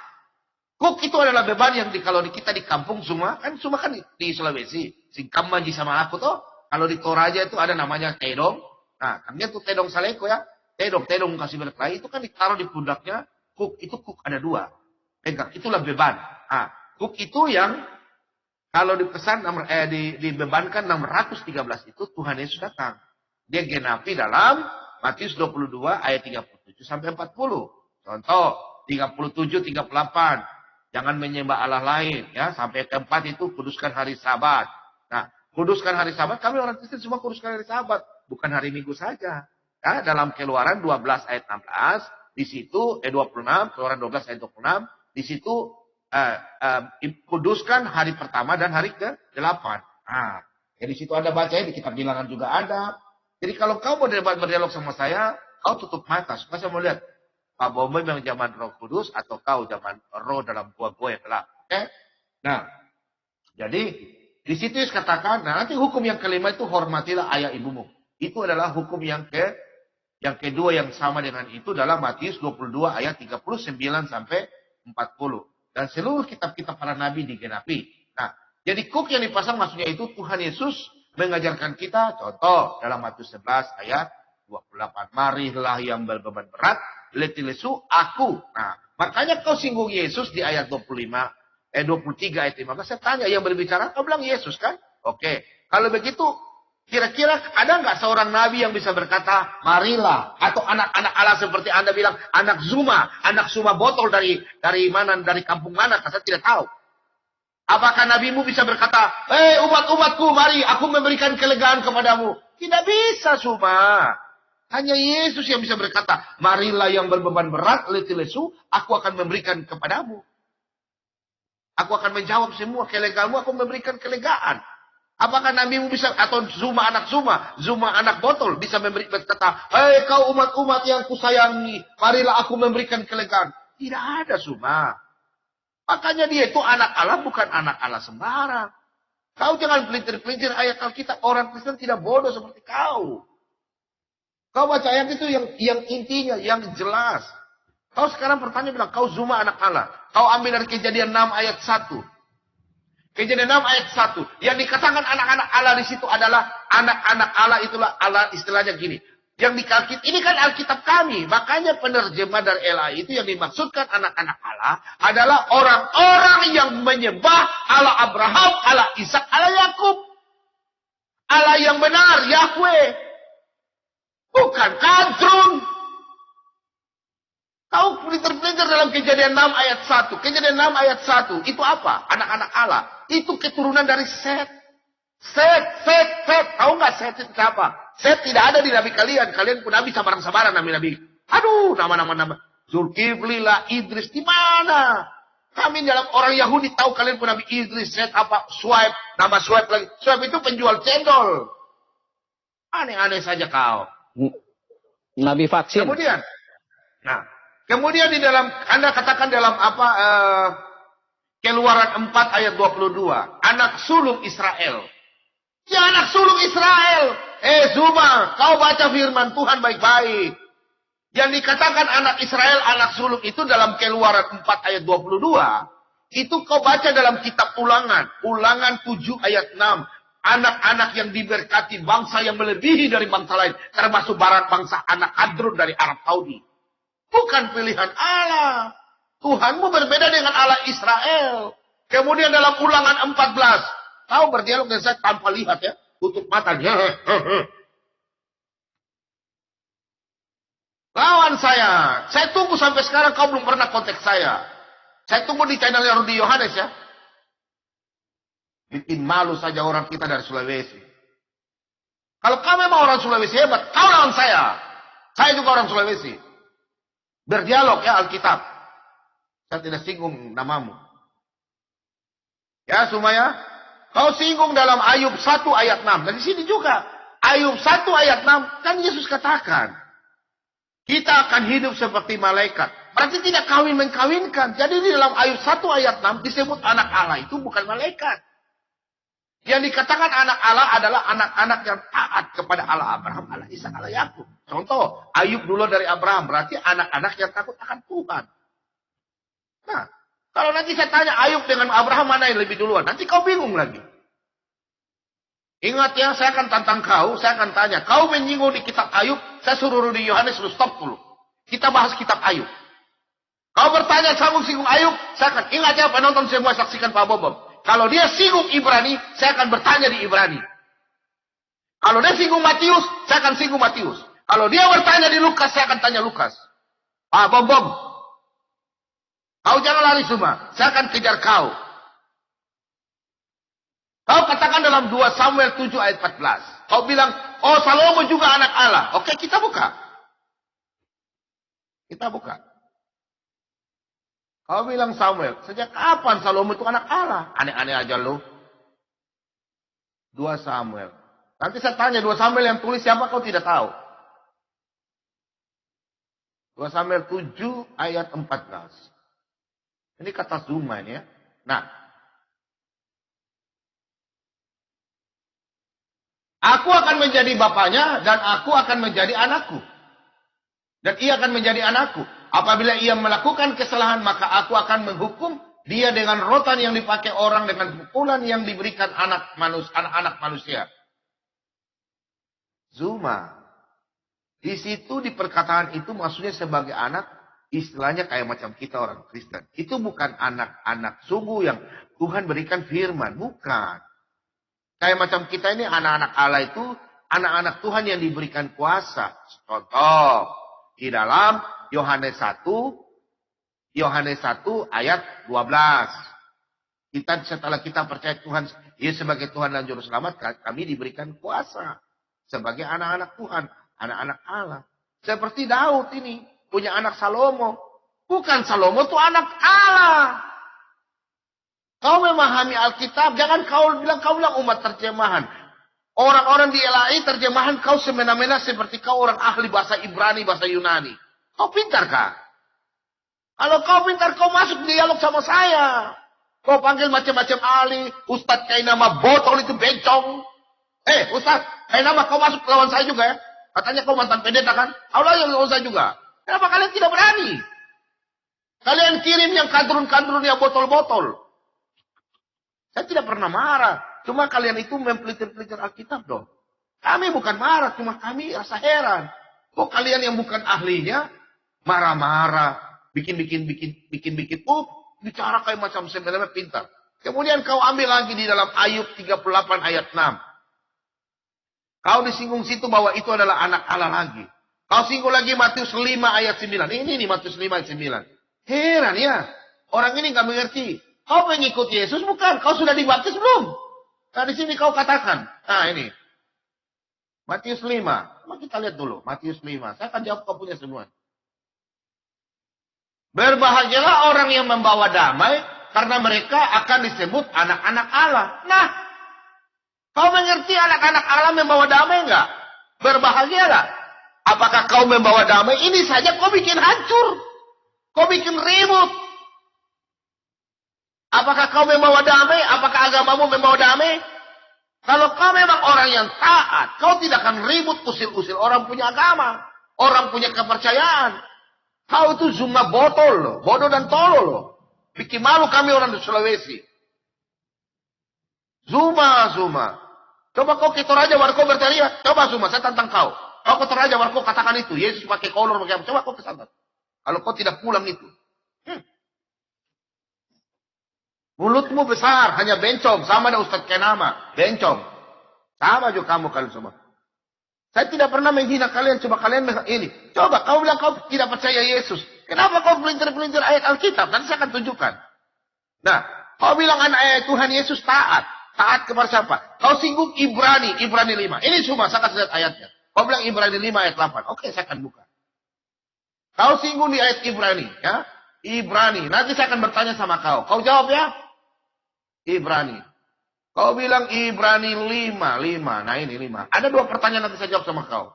Kuk itu adalah beban yang kalau kita di kampung Zuma kan di Sulawesi. Singkam manji sama aku tuh. Kalau di Toraja itu ada namanya tedong. Nah, kami tuh tedong saleko ya. Tedong kasih berkelahi itu kan ditaruh di pundaknya. Kuk ada 2. Pegang, itulah beban. Nah, kuk itu yang kalau dipesan dibebankan 613 itu Tuhan Yesus datang. Dia genapi dalam Matius 22 ayat 37 sampai 40. Contoh 37 38. Jangan menyembah Allah lain ya. Sampai keempat itu kuduskan hari Sabat. Nah, kuduskan hari Sabat, kami orang Kristen semua kuduskan hari Sabat, bukan hari Minggu saja. Ya, dalam Keluaran 12 ayat 16, di situ 26, Keluaran 12 ayat 26, di situ kuduskan hari pertama dan hari ke-8. Nah, ya di situ Anda baca di kitab Bilangan juga ada. Jadi kalau kau mau berdialog sama saya, kau tutup mata. Supaya saya mau lihat Pak Bombe yang zaman Roh Kudus atau kau zaman roh dalam gua yang gelap. Oke? Nah, jadi di situ katakan, nah nanti hukum yang kelima itu hormatilah ayah ibumu. Itu adalah hukum yang kedua yang sama dengan itu dalam Matius 22 ayat 39 sampai 40. Dan seluruh kitab-kitab para nabi digenapi. Nah, jadi kuk yang dipasang maksudnya itu Tuhan Yesus mengajarkan kita, contoh dalam Matius 11 ayat 28. Marilah yang berbeban berat, letih lesu, aku. Nah, makanya kau singgung Yesus di ayat 23 ayat 15. Saya tanya yang berbicara, kau bilang Yesus kan? Oke. Kalau begitu, kira-kira ada nggak seorang nabi yang bisa berkata, marilah. Atau anak-anak Allah seperti Anda bilang, anak Zuma botol dari mana, dari kampung mana, saya tidak tahu. Apakah nabimu bisa berkata, umat-umatku, mari aku memberikan kelegaan kepadamu. Tidak bisa, Zuma. Hanya Yesus yang bisa berkata, marilah yang berbeban berat, letih lesu, aku akan memberikan kepadamu. Aku akan menjawab semua kelegaanmu, aku memberikan kelegaan. Apakah nabimu bisa, atau Zuma anak botol, bisa berkata, kau umat-umat yang kusayangi, marilah aku memberikan kelegaan. Tidak ada, Zuma. Makanya dia itu anak Allah, bukan anak Allah sembarang. Kau jangan pelintir-pelintir ayat Alkitab. Orang Kristen tidak bodoh seperti kau. Kau baca ayat itu yang intinya, yang jelas. Kau sekarang pertanyaan bilang, kau Zuma anak Allah. Kau ambil dari Kejadian 6 ayat 1. Kejadian 6 ayat 1. Yang dikatakan anak-anak Allah di situ adalah anak-anak Allah, itulah Allah, istilahnya gini. Yang dikakit, ini kan Alkitab kami. Makanya penerjemah dari LA itu yang dimaksudkan anak-anak Allah adalah orang-orang yang menyembah Allah Abraham, Allah Ishak, Allah Yakub. Allah yang benar, Yahweh. Bukan kadrun. Kau pelintir-pelintir dalam Kejadian 6 ayat 1. Kejadian 6 ayat 1. Itu apa? Anak-anak Allah. Itu keturunan dari Set. Set. Tahu nggak Set itu siapa? Set tidak ada di nabi kalian. Kalian pun nabi sabaran-sabaran nabi-nabi. Aduh, nama-nama. Zulkifli lah, Idris. Di mana? Kami dalam orang Yahudi tahu kalian pun nabi Idris. Set apa? Swipe. Nama Swipe lagi. Swipe itu penjual cendol. Aneh-aneh saja kau. Nabi vaksin. Kemudian di dalam, Anda katakan dalam apa, Keluaran 4 ayat 22. Anak sulung Israel. Ya anak sulung Israel. Zuma, kau baca firman Tuhan baik-baik. Yang dikatakan anak Israel, anak sulung itu dalam Keluaran 4 ayat 22. Itu kau baca dalam kitab Ulangan. Ulangan 7 ayat 6. Anak-anak yang diberkati, bangsa yang melebihi dari bangsa lain. Termasuk barat bangsa anak Adrun dari Arab Saudi. Bukan pilihan Allah. Tuhanmu berbeda dengan Allah Israel. Kemudian dalam Ulangan 14. kau berdialog dengan saya tanpa lihat ya. Tutup matanya. Lawan saya. Saya tunggu sampai sekarang kau belum pernah kontak saya. Saya tunggu di channelnya Rudi Yohanes ya. Bikin malu saja orang kita dari Sulawesi. Kalau kau memang orang Sulawesi hebat, kau lawan saya. Saya juga orang Sulawesi. Berdialog ya Alkitab. Saya tidak singgung namamu. Ya Sumaya, kau singgung dalam Ayub 1 ayat 6. Dan di sini juga. Ayub 1 ayat 6. Kan Yesus katakan. Kita akan hidup seperti malaikat. Berarti tidak kawin-mengkawinkan. Jadi di dalam Ayub 1 ayat 6 disebut anak Allah itu bukan malaikat. Yang dikatakan anak Allah adalah anak-anak yang taat kepada Allah Abraham, Allah Ishak, Allah Yakub. Contoh, Ayub dulu dari Abraham. Berarti anak-anak yang takut akan Tuhan. Nah, kalau nanti saya tanya Ayub dengan Abraham mana yang lebih duluan. Nanti kau bingung lagi. Ingat ya, saya akan tantang kau. Saya akan tanya. Kau menyinggung di kitab Ayub. Saya suruh Rudi Yohanes, lu stop dulu. Kita bahas kitab Ayub. Kau bertanya singgung Ayub. Saya akan ingat ya penonton semua saksikan Pak Bobom. Kalau dia singgung Ibrani, saya akan bertanya di Ibrani. Kalau dia singgung Matius, saya akan singgung Matius. Kalau dia bertanya di Lukas, saya akan tanya Lukas. Pak Bom. Kau jangan lari semua. Saya akan kejar kau. Kau katakan dalam 2 Samuel 7 ayat 14. Kau bilang, oh Salomo juga anak Allah. Oke, kita buka. Kita buka. Kau bilang Samuel, sejak kapan Salomo itu anak Allah? Aneh-aneh aja lo. 2 Samuel. Nanti saya tanya 2 Samuel yang tulis siapa kau tidak tahu. 2 Samuel 7 ayat 14. Ini kata Zuma ini ya. Nah. Aku akan menjadi bapaknya dan aku akan menjadi anakku. Dan ia akan menjadi anakku. Apabila ia melakukan kesalahan, maka aku akan menghukum dia dengan rotan yang dipakai orang, dengan pukulan yang diberikan anak-anak manusia. Zuma. Di situ di perkataan itu maksudnya sebagai anak, istilahnya kayak macam kita orang Kristen. Itu bukan anak-anak sungguh yang Tuhan berikan firman. Bukan. Kayak macam kita ini anak-anak Allah itu, anak-anak Tuhan yang diberikan kuasa. Contoh. Di dalam Yohanes 1 ayat 12. Setelah kita percaya Tuhan Yesus sebagai Tuhan dan Juru Selamat, kami diberikan kuasa sebagai anak-anak Tuhan, anak-anak Allah. Seperti Daud ini punya anak Salomo. Bukan Salomo itu anak Allah. Kau memahami Alkitab, jangan kau bilang umat terjemahan. Orang-orang di LAI terjemahan kau semena-mena seperti kau orang ahli bahasa Ibrani, bahasa Yunani. Kau pintar kah? Kalau kau pintar, kau masuk dialog sama saya. Kau panggil macam-macam ahli. Ustadz kayak nama botol itu bencong. Ustadz, kayak nama kau masuk lawan saya juga ya. Katanya kau mantan pendeta kan? Allah yang lawan saya juga. Kenapa kalian tidak berani? Kalian kirim yang kandrun-kandrun yang botol-botol. Saya tidak pernah marah. Cuma kalian itu mempelajari Alkitab dong. Kami bukan marah, cuma kami rasa heran. Kok kalian yang bukan ahlinya marah-marah, bikin. Bicara kayak macam sebenarnya pintar. Kemudian kau ambil lagi di dalam Ayub 38 ayat 6. Kau disinggung situ bahwa itu adalah anak Allah lagi. Kau singgung lagi Matius 5 ayat 9. Ini nih Matius 5 ayat 9. Heran ya. Orang ini nggak mengerti. Kau pengikut Yesus bukan? Kau sudah dibaptis belum? Nah di sini kau katakan. Nah ini. Matius 5. Coba kita lihat dulu. Matius 5. Saya akan jawab kau punya semua. Berbahagialah orang yang membawa damai. Karena mereka akan disebut anak-anak Allah. Nah. Kau mengerti anak-anak Allah membawa damai enggak? Berbahagialah. Apakah kau membawa damai? Ini saja kau bikin hancur. Kau bikin ribut. Apakah kau membawa damai? Apakah agamamu membawa damai? Kalau kau memang orang yang taat, kau tidak akan ribut usil-usil orang punya agama. Orang punya kepercayaan. Kau itu Zuma botol loh. Bodoh dan tolol loh. Bikin malu kami orang di Sulawesi. Zuma. Coba kau ke Toraja Warko berteriak. Coba Zuma, saya tantang kau. Kau ke Toraja Warko katakan itu. Yesus pakai kolor, pakai apa. Coba kau kesana. Kalau kau tidak pulang itu. Mulutmu besar, hanya bencong. Sama ada Ustadz Kenama, bencong. Sama juga kalian semua. Saya tidak pernah menghina kalian, coba kalian ini. Coba, kau bilang kau tidak percaya Yesus. Kenapa kau pelintir-pelintir ayat Alkitab? Nanti saya akan tunjukkan. Nah, kau bilang anak Tuhan Yesus taat. Taat kepada siapa? Kau singgung Ibrani 5. Ini cuma, saya akan lihat ayatnya. Kau bilang Ibrani 5 ayat 8. Oke, saya akan buka. Kau singgung di ayat Ibrani, ya. Ibrani. Nanti saya akan bertanya sama kau. Kau jawab ya. Ibrani. Kau bilang Ibrani 5. Nah ini 5. Ada 2 pertanyaan nanti saya jawab sama kau.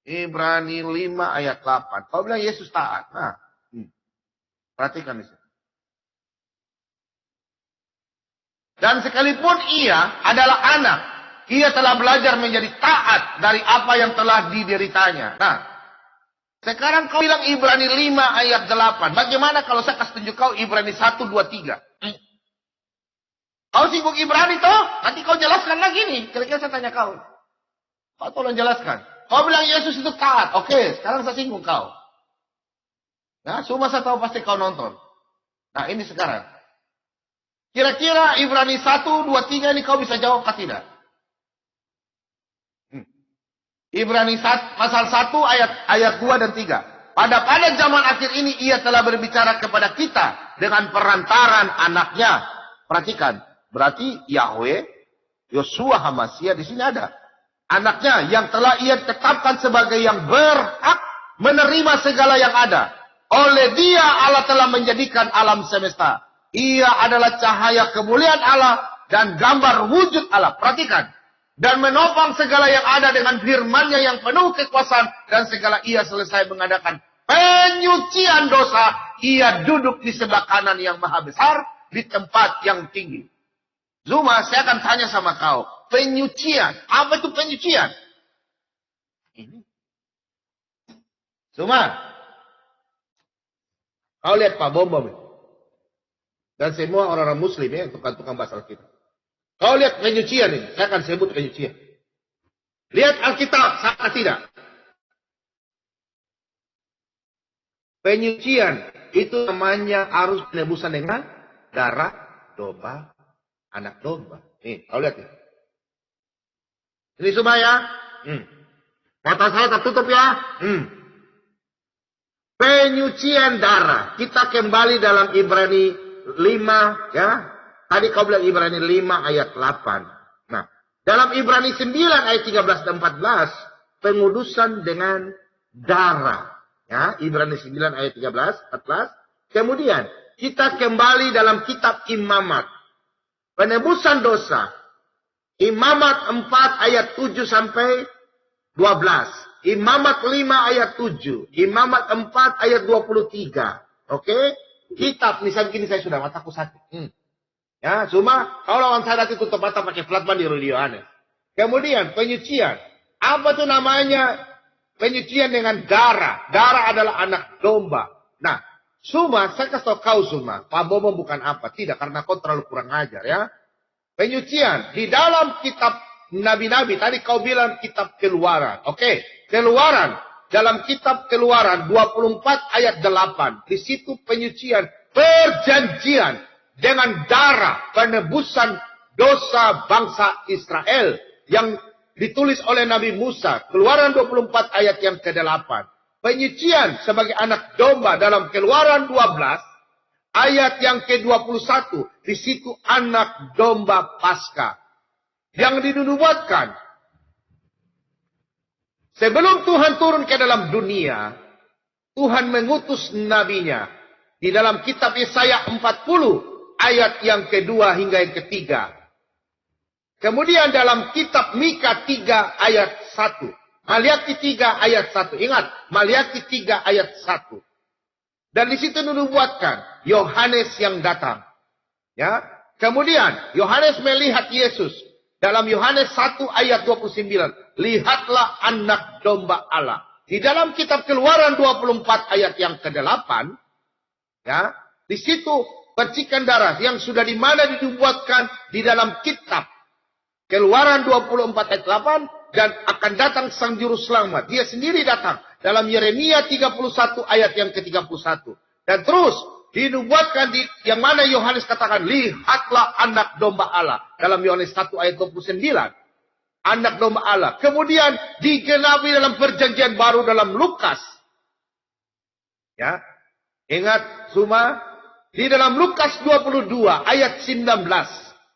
Ibrani 5 ayat 8. Kau bilang Yesus taat. Nah, perhatikan di sini. Dan sekalipun ia adalah anak, ia telah belajar menjadi taat dari apa yang telah dideritanya. Nah, sekarang kau bilang Ibrani 5 ayat 8. Bagaimana kalau saya kasih tunjuk kau Ibrani 1, 2, 3? Kau singgung Ibrani toh? Nanti kau jelaskan lagi nih. Kira-kira saya tanya kau. Kau tolong jelaskan. Kau bilang Yesus itu taat. Oke, sekarang saya singgung kau. Nah, semua saya tahu pasti kau nonton. Nah, ini sekarang. Kira-kira Ibrani 1, 2, 3 ini kau bisa jawab atau tidak? Ibrani 1, pasal 1 ayat 2 dan 3. Pada zaman akhir ini ia telah berbicara kepada kita dengan perantaran anaknya. Perhatikan. Berarti Yahweh, Yosua Hamasia di sini ada. Anaknya yang telah ia tetapkan sebagai yang berhak menerima segala yang ada. Oleh dia Allah telah menjadikan alam semesta. Ia adalah cahaya kemuliaan Allah dan gambar wujud Allah. Perhatikan. Dan menopang segala yang ada dengan firman-Nya yang penuh kekuasaan. Dan segala ia selesai mengadakan penyucian dosa. Ia duduk di sebelah kanan yang maha besar di tempat yang tinggi. Zuma, saya akan tanya sama kau. Penyucian. Apa itu penyucian? Ini. Zuma. Kau lihat Pak Bom. Dan semua orang-orang muslim ya. Tukang-tukang bahasa Alkitab. Kau lihat penyucian ini. Saya akan sebut penyucian. Lihat Alkitab. Sama tidak? Penyucian. Itu namanya arus penebusan dengan darah domba. Anak domba. Nih, kau lihat ya. Ini semua ya. Mata saya tertutup ya. Penyucian darah. Kita kembali dalam Ibrani 5 ya. Tadi kau bilang Ibrani 5 ayat 8. Nah, dalam Ibrani 9 ayat 13 dan 14. Pengudusan dengan darah. Ya, Ibrani 9 ayat 13, 14. Kemudian, kita kembali dalam kitab Imamat. Penebusan dosa. Imamat 4 ayat 7 sampai 12. Imamat 5 ayat 7. Imamat 4 ayat 23. Oke? Kitab, nih saya begini saya sudah mataku sakit. Ya, cuma kalau lawan saya nanti tutup mata pakai platban di Rudi Yohanes. Kemudian penyucian. Apa tuh namanya? Penyucian dengan darah. Darah adalah anak domba. Nah, Suma, saya kasih tahu kau Suma. Pak Bobo bukan apa. Tidak, karena kau terlalu kurang ajar ya. Penyucian. Di dalam kitab Nabi-Nabi. Tadi kau bilang kitab Keluaran. Oke. Keluaran. Dalam kitab Keluaran 24 ayat 8. Di situ penyucian. Perjanjian. Dengan darah. Penebusan dosa bangsa Israel. Yang ditulis oleh Nabi Musa. Keluaran 24 ayat yang ke-8. Penyucian sebagai anak domba dalam Keluaran 12 ayat yang ke-21. Di situ anak domba Paskah yang dinubuatkan sebelum Tuhan turun ke dalam dunia. Tuhan mengutus nabinya di dalam kitab Yesaya 40 ayat yang kedua hingga yang ketiga. Kemudian dalam kitab Mika 3 ayat 1. Maliaki 3 ayat 1. Ingat, Maliaki 3 ayat 1. Dan di situ dinubuatkan Yohanes yang datang. Ya. Kemudian Yohanes melihat Yesus dalam Yohanes 1 ayat 29. Lihatlah anak domba Allah. Di dalam kitab Keluaran 24 ayat yang ke-8, ya, di situ percikan darah yang sudah di mana dinubuatkan di dalam kitab Keluaran 24 ayat 8. Dan akan datang sang juru selamat. Dia sendiri datang. Dalam Yeremia 31 ayat yang ke-31. Dan terus dinubuatkan yang mana Yohanes katakan, lihatlah anak domba Allah. Dalam Yohanes 1 ayat 29. Anak domba Allah. Kemudian digenapi dalam perjanjian baru dalam Lukas. Ya. Ingat semua, di dalam Lukas 22 ayat 19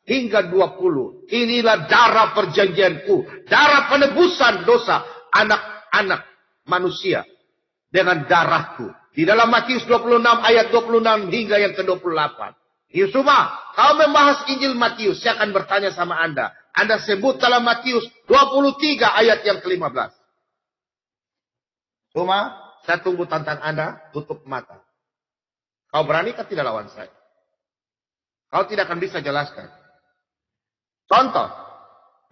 hingga 20. Inilah darah perjanjianku, darah penebusan dosa anak-anak manusia dengan darahku. Di dalam Matius 26 ayat 26 hingga yang ke-28. Yusuma, kau membahas Injil Matius, saya akan bertanya sama Anda. Anda sebut dalam Matius 23 ayat yang ke-15. Yusuma, saya tunggu tantang Anda, tutup mata. Kau berani kan tidak lawan saya? Kau tidak akan bisa jelaskan. Contoh,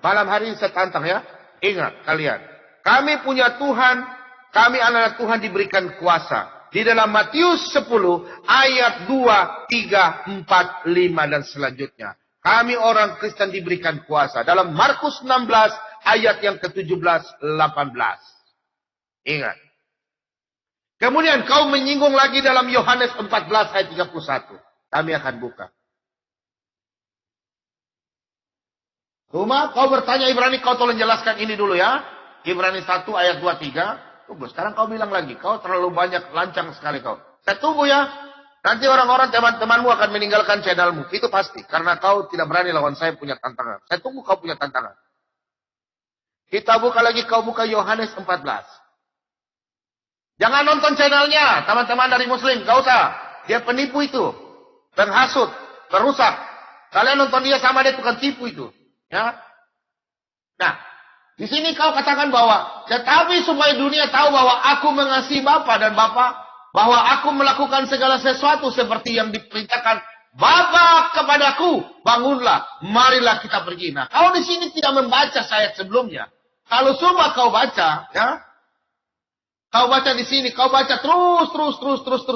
malam hari ini saya tantang ya. Ingat kalian, kami punya Tuhan, kami anak Tuhan diberikan kuasa. Di dalam Matius 10 ayat 2, 3, 4, 5 dan selanjutnya. Kami orang Kristen diberikan kuasa. Dalam Markus 16 ayat yang ke-17, 18. Ingat. Kemudian kau menyinggung lagi dalam Yohanes 14 ayat 31. Kami akan buka. Cuma kau bertanya Ibrani, kau tolong jelaskan ini dulu ya. Ibrani 1 ayat 23. Tunggu, sekarang kau bilang lagi, kau terlalu banyak, lancang sekali kau. Saya tunggu ya. Nanti orang-orang teman-temanmu akan meninggalkan channelmu. Itu pasti. Karena kau tidak berani lawan saya punya tantangan. Saya tunggu kau punya tantangan. Kita buka lagi, kau buka Yohanes 14. Jangan nonton channelnya, teman-teman dari Muslim. Gak usah. Dia penipu itu. Penghasut. Perusak. Kalian nonton dia sama dia tukang tipu itu. Ya. Nah. Di sini kau katakan bahwa, tetapi supaya dunia tahu bahwa aku mengasihi Bapa dan Bapa, bahwa aku melakukan segala sesuatu seperti yang diperintahkan Bapa kepadaku, bangunlah, marilah kita pergi. Nah, kau di sini tidak membaca ayat sebelumnya. Kalau semua kau baca, ya, kau baca di sini, kau baca terus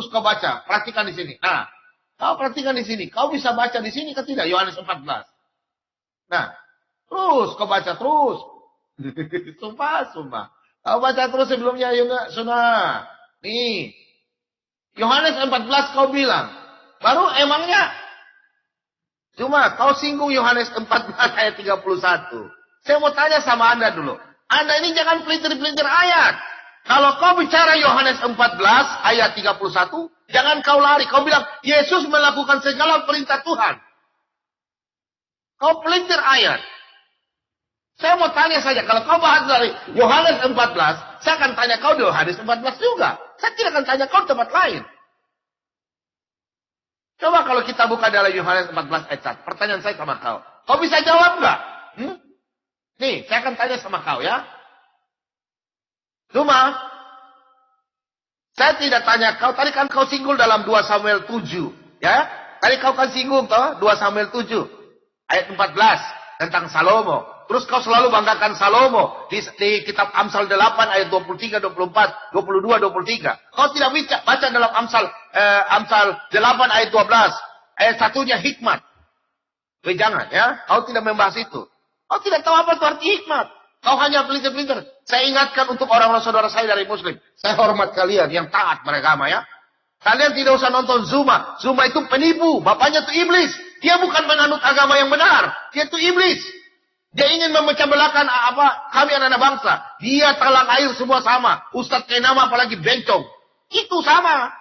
kau baca. Perhatikan di sini. Nah, kau perhatikan di sini, kau bisa baca di sini kan tidak? Yohanes 14. Nah, terus kau baca terus. Sumpah. Kau baca terus sebelumnya, Yuna, Suna. Nih. Yohanes 14 kau bilang. Baru emangnya. Cuma kau singgung Yohanes 14 ayat 31. Saya mau tanya sama Anda dulu. Anda ini jangan pelintir-pelintir ayat. Kalau kau bicara Yohanes 14 ayat 31. Jangan kau lari. Kau bilang, Yesus melakukan segala perintah Tuhan. Kau pelintir ayat. Saya mau tanya saja, kalau kau bahas dari Yohanes 14, saya akan tanya kau di Yohanes 14 juga. Saya tidak akan tanya kau di tempat lain. Coba kalau kita buka dalam Yohanes 14 ayat 1, pertanyaan saya sama kau. Kau bisa jawab nggak? Nih, saya akan tanya sama kau ya. Cuma, saya tidak tanya kau, tadi kan kau singgung dalam 2 Samuel 7. Ya, tadi kau kan singgung toh, 2 Samuel 7. Ayat 14, tentang Salomo. Terus kau selalu banggakan Salomo di kitab Amsal 8 ayat 23, 24, 22, 23. Kau tidak baca dalam Amsal 8 ayat 12. Ayat satunya hikmat. Jangan ya. Kau tidak membahas itu. Kau tidak tahu apa itu arti hikmat. Kau hanya pelintir-pelintir. Saya ingatkan untuk orang-orang saudara saya dari Muslim. Saya hormat kalian yang taat beragama ya. Kalian tidak usah nonton Zuma. Zuma itu penipu. Bapaknya itu iblis. Dia bukan menganut agama yang benar. Dia itu iblis. Dia ingin memecah belahkan kami anak-anak bangsa. Dia talang air semua sama. Ustadz Kenama apalagi bencong. Itu sama.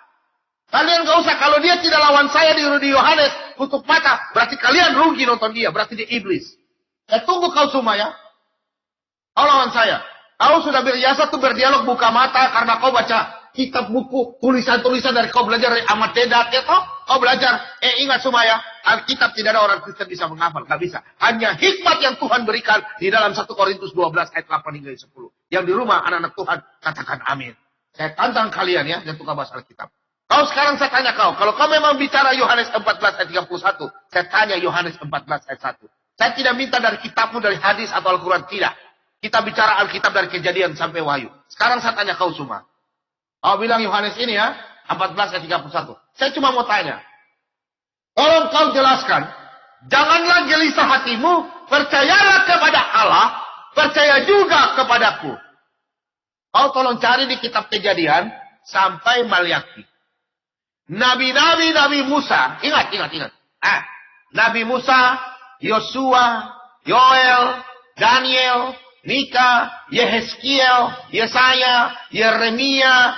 Kalian gak usah. Kalau dia tidak lawan saya di Yohanes. Tutup mata. Berarti kalian rugi nonton dia. Berarti dia iblis. Saya tunggu kau semua ya. Kau lawan saya. Kau sudah biasa tuh berdialog buka mata. Karena kau baca kitab buku. Tulisan-tulisan dari kau belajar dari Ahmad Dedat. Ya toh? Kau belajar. Ingat semua ya. Alkitab tidak ada orang Kristen bisa menghafal. Gak bisa. Hanya hikmat yang Tuhan berikan di dalam 1 Korintus 12 ayat 8 hingga 10. Yang di rumah anak-anak Tuhan katakan amin. Saya tantang kalian ya yang tukar bahasa Alkitab. Kau sekarang saya tanya kau. Kalau kau memang bicara Yohanes 14 ayat 31. Saya tanya Yohanes 14 ayat 1. Saya tidak minta dari kitabmu, dari hadis atau Al-Quran. Tidak. Kita bicara Alkitab dari Kejadian sampai Wahyu. Sekarang saya tanya kau semua. Kau bilang Yohanes ini ya. 14 ayat 31. Saya cuma mau tanya. Tolong kau jelaskan, janganlah gelisah hatimu, percayalah kepada Allah, percaya juga kepadaku. Kau tolong cari di kitab Kejadian sampai Malyaki. Nabi Musa, ingat. Nabi Musa, Yosua, Yoel, Daniel, Mika, Yehezkiel, Yesaya, Yeremia,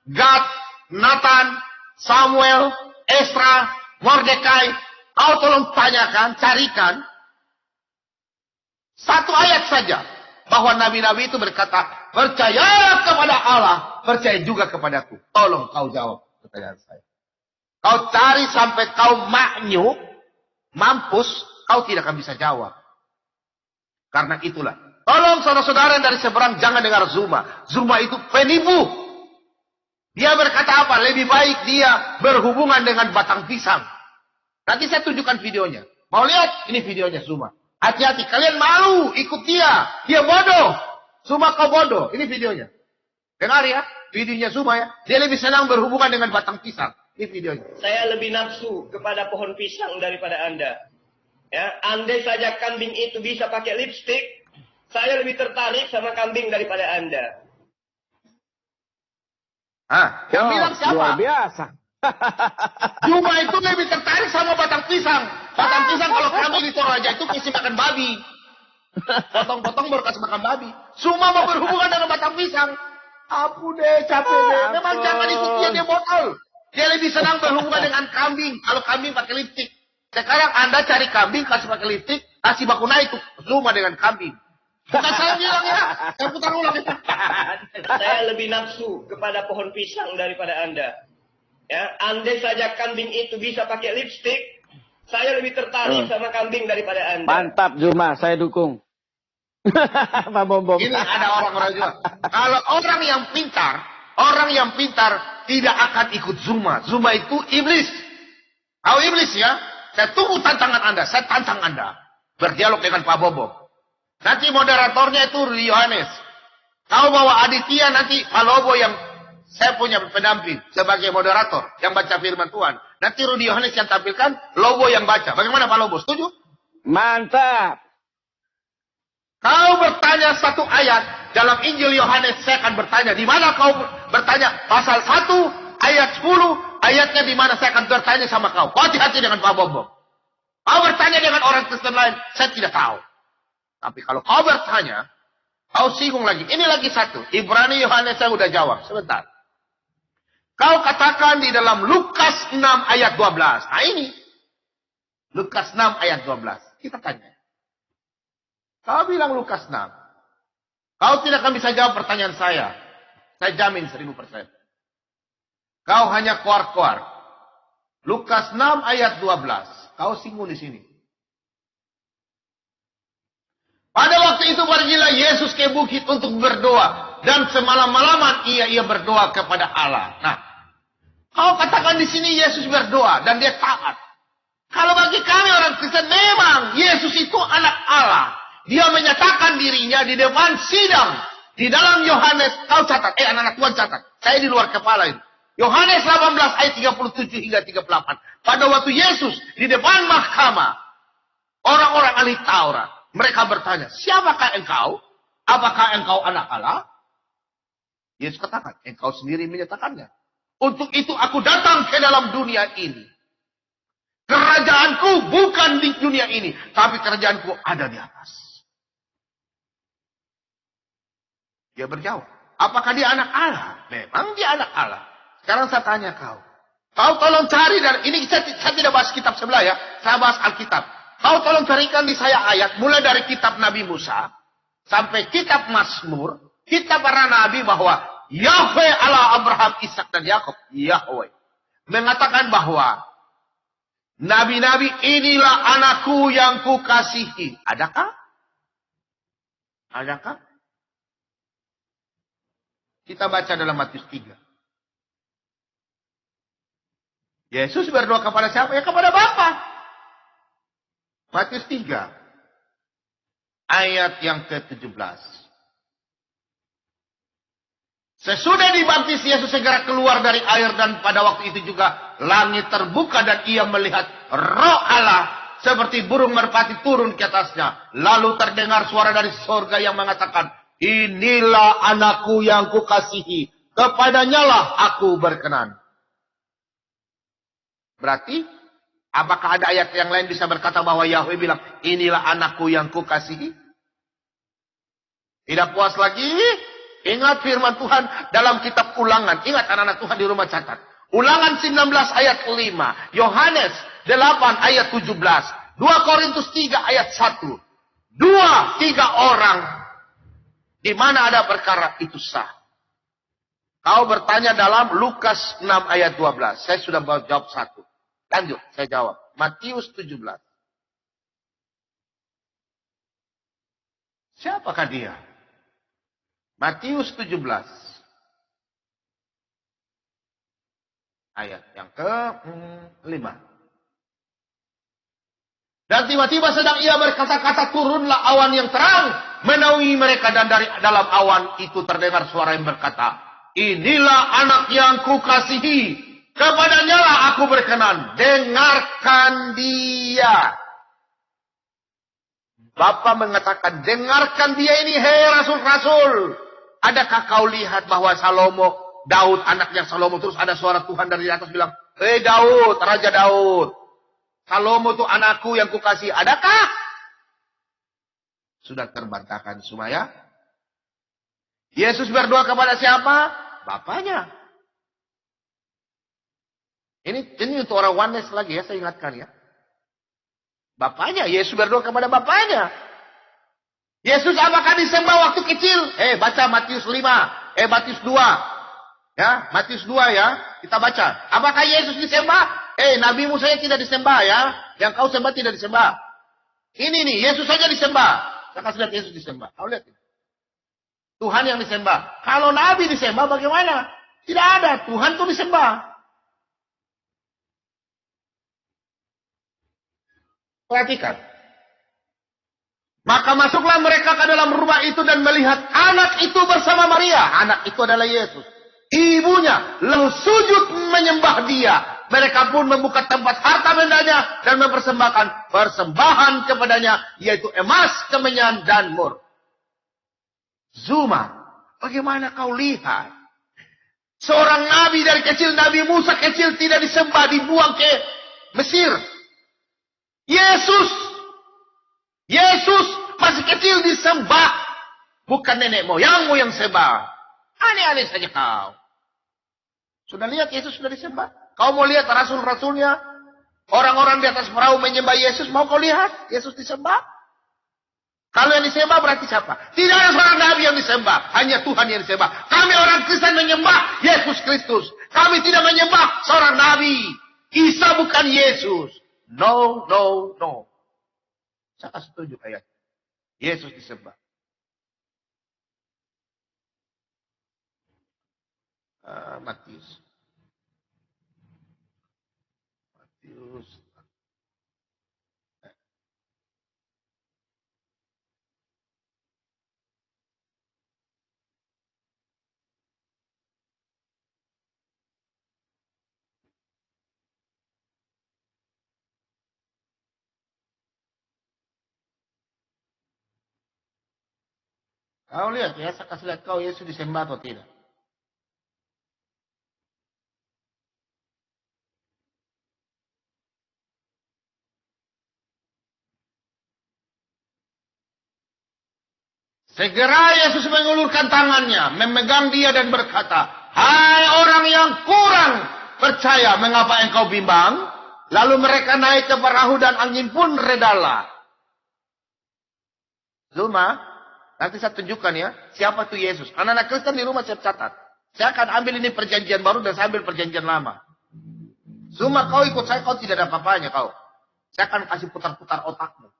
Gad, Nathan, Samuel, Esra, Mordekai. Kau tolong tanyakan, carikan satu ayat saja bahwa nabi-nabi itu berkata, percaya kepada Allah, percaya juga kepadaku. Tolong kau jawab pertanyaan saya. Kau cari sampai kau maknyuk, mampus, kau tidak akan bisa jawab. Karena itulah, tolong saudara-saudara dari seberang jangan dengar Zuma. Zuma itu penipu. Dia berkata apa? Lebih baik dia berhubungan dengan batang pisang. Nanti saya tunjukkan videonya. Mau lihat? Ini videonya Zuma. Hati-hati, kalian malu ikut dia. Dia bodoh. Zuma kau bodoh. Ini videonya. Dengar ya, videonya Zuma ya. Dia lebih senang berhubungan dengan batang pisang. Ini videonya. Saya lebih nafsu kepada pohon pisang daripada Anda. Ya, andai saja kambing itu bisa pakai lipstik, saya lebih tertarik sama kambing daripada Anda. Yang bilang siapa? Luar biasa. Zuma itu lebih tertarik sama batang pisang. Batang pisang kalau kambing di Toraja itu mesti makan babi. Potong-potong baru kasih makan babi. Zuma mau berhubungan dengan batang pisang. Ampun deh, capek deh. Memang jangan ikut dia botol. Dia lebih senang berhubungan dengan kambing. Kalau kambing pakai lipstik. Sekarang Anda cari kambing, kasih pakai lipstik, kasih baku naik tuh. Zuma dengan kambing. Bukan saya bilang ya. Saya putar ulang ya. Saya lebih nafsu kepada pohon pisang daripada Anda. Ya, andai saja kambing itu bisa pakai lipstik, saya lebih tertarik sama kambing daripada Anda. Mantap Zuma, saya dukung. Pak Bom. Ini ada orang-orang juga. Kalau orang yang pintar tidak akan ikut Zuma. Zuma itu iblis. Tahu iblis ya? Saya tunggu tantangan Anda. Saya tantang Anda. Berdialog dengan Pak Bobo. Nanti moderatornya itu Rudi Yohanes. Tahu bahwa Aditya nanti Pak Lobo yang saya punya pendamping sebagai moderator yang baca firman Tuhan. Nanti Rudi Yohanes yang tampilkan, Lobo yang baca. Bagaimana Pak Lobo? Setuju? Mantap. Kau bertanya satu ayat dalam Injil Yohanes, saya akan bertanya. Di mana kau bertanya? Pasal 1, ayat 10, ayatnya di mana saya akan bertanya sama kau. Hati-hati dengan Pak Bobo. Kau bertanya dengan orang Kristen lain, saya tidak tahu. Tapi kalau kau bertanya, kau singgung lagi. Ini lagi satu. Ibrani Yohanes saya udah jawab. Sebentar. Kau katakan di dalam Lukas 6 ayat 12. Nah ini. Lukas 6 ayat 12. Kita tanya. Kau bilang Lukas 6. Kau tidak akan bisa jawab pertanyaan saya. Saya jamin 1000%. Kau hanya kuar-kuar. Lukas 6 ayat 12. Kau singgung di sini. Pada waktu itu pergilah Yesus ke bukit untuk berdoa. Dan semalam-malaman ia berdoa kepada Allah. Nah, kau katakan di sini Yesus berdoa dan dia taat. Kalau bagi kami orang Kristen memang Yesus itu anak Allah. Dia menyatakan dirinya di depan sidang. Di dalam Yohanes, kau catat. Anak-anak Tuhan catat. Saya di luar kepala ini. Yohanes 18 ayat 37 hingga 38. Pada waktu Yesus di depan mahkamah. Orang-orang ahli Taurat. Mereka bertanya, siapakah engkau? Apakah engkau anak Allah? Yesus katakan, engkau sendiri menyatakannya. Untuk itu aku datang ke dalam dunia ini. Kerajaanku bukan di dunia ini. Tapi kerajaanku ada di atas. Dia berjawab, apakah dia anak Allah? Memang dia anak Allah. Sekarang saya tanya kau. Kau tolong cari, dan ini saya tidak bahas kitab sebelah ya. Saya bahas Alkitab. Kau tolong carikan di saya ayat, mulai dari kitab Nabi Musa, sampai kitab Mazmur, kitab para nabi bahwa Yahweh Allah Abraham, Ishak dan Yakub, Yahweh, mengatakan bahwa nabi-nabi inilah anakku yang kukasihi. Adakah? Adakah? Kita baca dalam Matius 3. Yesus berdoa kepada siapa? Ya kepada Bapa. Matius 3. Ayat yang ke-17. Sesudah dibaptis, Yesus segera keluar dari air dan pada waktu itu juga langit terbuka dan ia melihat Roh Allah seperti burung merpati turun ke atasnya. Lalu terdengar suara dari surga yang mengatakan, inilah anakku yang kukasihi, kepadanyalah aku berkenan. Berarti, apakah ada ayat yang lain bisa berkata bahwa Yahweh bilang, inilah anakku yang kukasihi? Tidak puas lagi? Ingat firman Tuhan dalam kitab Ulangan. Ingat anak-anak Tuhan di rumah catat. Ulangan 19 ayat 5. Yohanes 8 ayat 17. 2 Korintus 3 ayat 1. 2-3 orang. Di mana ada perkara itu sah. Kau bertanya dalam Lukas 6 ayat 12. Saya sudah jawab 1. Lanjut, saya jawab. Matius 17. Siapakah dia? Matius 17. Ayat yang ke-5. Dan tiba-tiba sedang ia berkata-kata, turunlah awan yang terang menaungi mereka, dan dari dalam awan itu terdengar suara yang berkata, inilah anak yang kukasihi, kepadanya lah aku berkenan, dengarkan dia. Bapa mengatakan, dengarkan dia ini, hei rasul-rasul. Adakah kau lihat bahwa Salomo, Daud anaknya Salomo, terus ada suara Tuhan dari atas bilang, hei Daud, Raja Daud, Salomo itu anakku yang kukasih. Adakah? Sudah terbantahkan semua ya. Yesus berdoa kepada siapa? Bapaknya. Ini untuk orang oneness lagi ya, saya ingatkan ya. Bapaknya, Yesus berdoa kepada bapaknya. Yesus apakah disembah waktu kecil? Baca Matius 5, Matius 2. Ya, Matius 2 ya, kita baca. Apakah Yesus disembah? Nabimu saya tidak disembah ya. Yang kau sembah tidak disembah. Ini nih, Yesus saja disembah. Saya kasih lihat Yesus disembah. Kau lihat. Tuhan yang disembah. Kalau Nabi disembah bagaimana? Tidak ada, Tuhan itu disembah. Perhatikan. Maka masuklah mereka ke dalam rumah itu dan melihat anak itu bersama Maria. Anak itu adalah Yesus. Ibunya lalu sujud menyembah dia. Mereka pun membuka tempat harta bendanya dan mempersembahkan persembahan kepadanya, yaitu emas, kemenyan, dan mur. Zuma, bagaimana kau lihat? Seorang nabi dari kecil, Nabi Musa kecil tidak disembah, dibuang ke Mesir. Yesus masih kecil disembah. Bukan nenek moyangmu yang sembah. Aneh-aneh saja kau. Sudah lihat Yesus sudah disembah? Kau mau lihat rasul-rasulnya? Orang-orang di atas perahu menyembah Yesus. Mau kau lihat Yesus disembah? Kalau yang disembah berarti siapa? Tidak ada seorang nabi yang disembah. Hanya Tuhan yang disembah. Kami orang Kristen menyembah Yesus Kristus. Kami tidak menyembah seorang nabi. Isa bukan Yesus. No. Saya setuju ayat. Yesus disembah. Matius. Kau lihat ya, saya kasih lihat kau Yesus disembah atau tidak. Segera Yesus mengulurkan tangannya, memegang dia dan berkata, hai orang yang kurang percaya, mengapa engkau bimbang? Lalu mereka naik ke perahu dan angin pun redalah. Zuma, nanti saya tunjukkan ya, siapa tuh Yesus. Anak-anak Kristen di rumah saya catat. Saya akan ambil ini perjanjian baru dan saya ambil perjanjian lama. Zuma, kau ikut saya, kau tidak ada apa-apanya kau. Saya akan kasih putar-putar otakmu.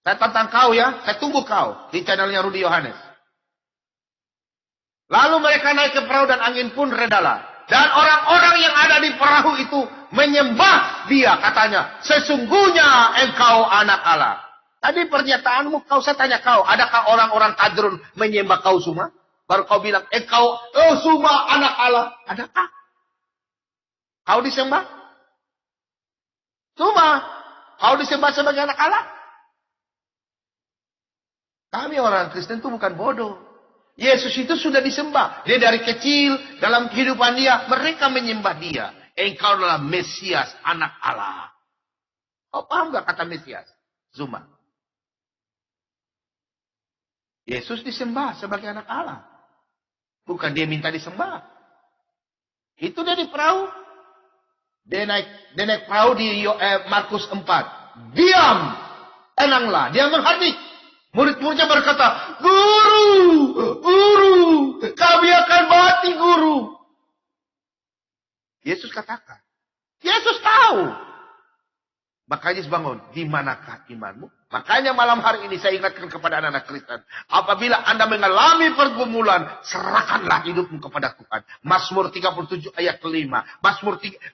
Saya tantang kau ya, saya tunggu kau di channelnya Rudi Yohanes. Lalu mereka naik ke perahu dan angin pun redalah. Dan orang-orang yang ada di perahu itu menyembah dia, katanya, sesungguhnya engkau anak Allah. Tadi pernyataanmu, saya tanya kau, adakah orang-orang Kadrun menyembah kau semua? Baru kau bilang, engkau semua anak Allah. Adakah? Kau disembah? Semua. Kau disembah sebagai anak Allah? Kami orang Kristen itu bukan bodoh. Yesus itu sudah disembah. Dia dari kecil, dalam kehidupan dia, mereka menyembah dia. engkau adalah Mesias, anak Allah. Kau paham gak kata Mesias? Zuma. Yesus disembah sebagai anak Allah. Bukan dia minta disembah. Itu dia di perahu. Dia naik perahu di Markus 4. Diam, tenanglah. Dia menghardik. Murid-muridnya berkata, Guru, kami akan mati, Guru. Yesus katakan. Yesus tahu. Maka Yesus bangun. Di manakah imanmu? Makanya malam hari ini saya ingatkan kepada anak-anak Kristen. Apabila Anda mengalami pergumulan, serahkanlah hidupmu kepada Tuhan. Mazmur 37 ayat kelima.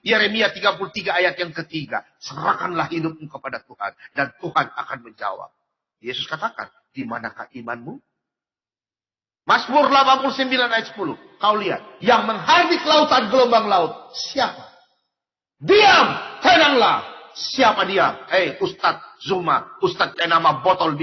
Yeremia 33 ayat yang ketiga. Serahkanlah hidupmu kepada Tuhan. Dan Tuhan akan menjawab. Yesus katakan, di manakah imanmu? Mazmur 89 ayat 10. Kau lihat. Yang menghardik lautan gelombang laut. Siapa? Diam, tenanglah. Siapa dia? Ustadz Zuma. Ustadz yang nama botol.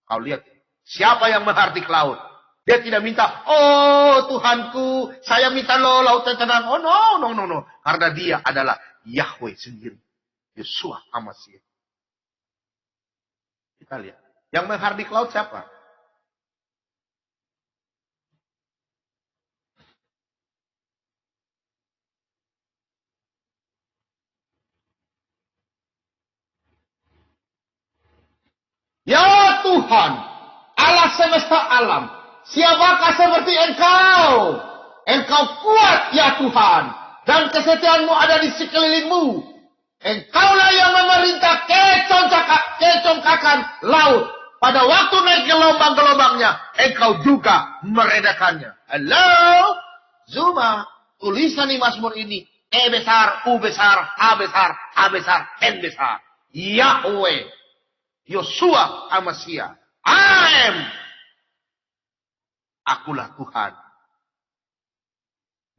Kau lihat. Siapa yang menghardik laut? Dia tidak minta, oh Tuhanku, saya minta lo lautnya tenang. Oh no. Karena dia adalah Yahweh sendiri. Yeshua Hamashiach. Kita lihat. Yang menghardik laut siapa? Ya Tuhan, Allah semesta alam, siapakah seperti Engkau? Engkau kuat ya Tuhan, dan kesetiaanmu ada di sekelilingmu. Engkaulah yang memerintah kecongkakan laut. Pada waktu naik gelombang-gelombangnya, Engkau juga meredakannya. Halo, Zuma, tulisan di Mazmur ini, E besar, U besar, H besar, A besar, N besar. Yahweh. Yeshua Hamashiach. Akulah Tuhan.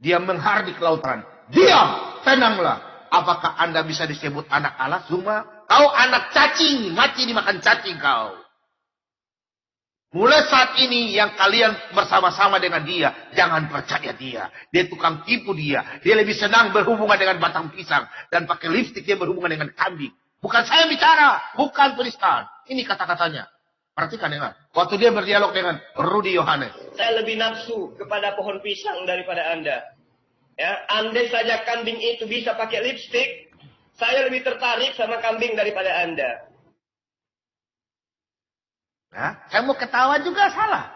Dia menghardik lautan. Diam, tenanglah. Apakah Anda bisa disebut anak Allah, Zuma? Kau anak cacing, mati dimakan cacing kau. Mulai saat ini yang kalian bersama-sama dengan dia, jangan percaya dia. Dia tukang tipu dia. Dia lebih senang berhubungan dengan batang pisang. Dan pakai lipstik dia berhubungan dengan kambing. Bukan saya bicara, bukan tulisan. Ini kata-katanya. Perhatikan dengar. Waktu dia berdialog dengan Rudi Yohanes. Saya lebih nafsu kepada pohon pisang daripada Anda. Ya, andai saja kambing itu bisa pakai lipstik, saya lebih tertarik sama kambing daripada Anda. Nah, saya mau ketawa juga salah.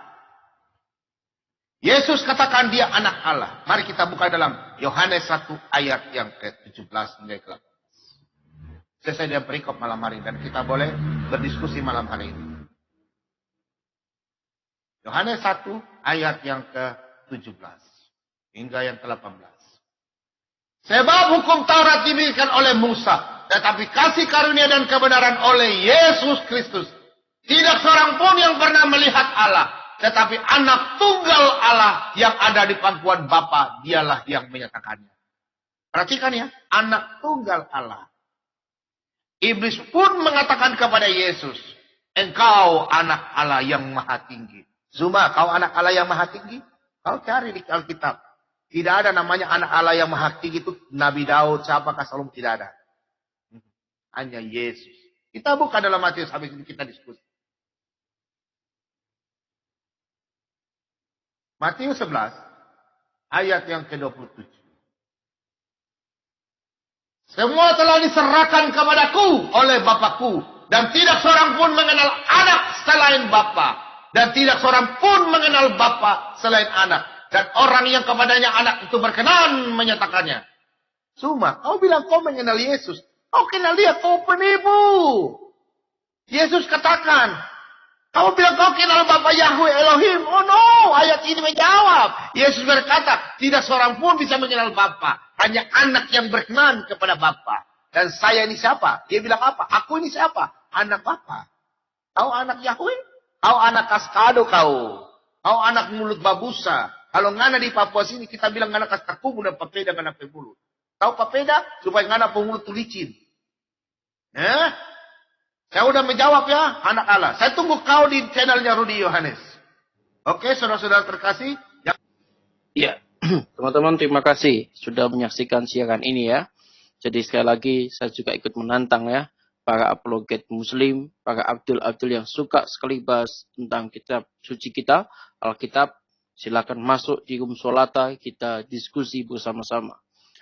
Yesus katakan dia anak Allah. Mari kita buka dalam Yohanes 1 ayat yang ke-17 hingga ke-18. Selesai dengan perikop malam hari dan kita boleh berdiskusi malam hari ini. Yohanes 1 ayat yang ke-17 hingga yang ke-18. Sebab hukum Taurat diberikan oleh Musa, tetapi kasih karunia dan kebenaran oleh Yesus Kristus. Tidak seorang pun yang pernah melihat Allah, tetapi anak tunggal Allah yang ada di pangkuan Bapa, dialah yang menyatakannya. Perhatikan ya, anak tunggal Allah. Iblis pun mengatakan kepada Yesus, engkau anak Allah yang maha tinggi. Zuma, kau anak Allah yang maha tinggi? Kau cari di Alkitab. Tidak ada namanya anak Allah yang maha tinggi itu Nabi Daud, siapakah Salomo, tidak ada. Hanya Yesus. Kita buka dalam Matius, habis itu kita diskusi. Matius 11, ayat yang ke-27. Semua telah diserahkan kepadaku oleh Bapakku. Dan tidak seorang pun mengenal anak selain Bapa. Dan tidak seorang pun mengenal Bapa selain anak. Dan orang yang kepadanya anak itu berkenan menyatakannya. Cuma, kau bilang kau mengenal Yesus. Kau kenal dia, kau penipu. Yesus katakan, kau bilang kau kenal Bapa Yahweh Elohim. Oh no, ayat ini menjawab. Yesus berkata, tidak seorang pun bisa mengenal Bapa. Hanya anak yang berkenan kepada Bapa. Dan saya ini siapa? Dia bilang apa? Aku ini siapa? Anak Bapa. Kau anak Yahweh? Kau anak Kaskado kau. Kau anak mulut babusa. Kalau ngana di Papua sini kita bilang ngana kastakubu dan papeda ngana pemulut. Tahu papeda? Supaya ngana pemulut tuh licin. Saya udah menjawab ya, anak Allah. Saya tunggu kau di channelnya Rudi Yohanes. Oke, saudara-saudara terkasih. Ya, Teman-teman, terima kasih sudah menyaksikan siaran ini ya. Jadi sekali lagi saya juga ikut menantang ya para apologet muslim, para abdul-abdul yang suka sekali bahas tentang kitab suci kita, Alkitab. Silakan masuk di room Solata, kita diskusi bersama-sama.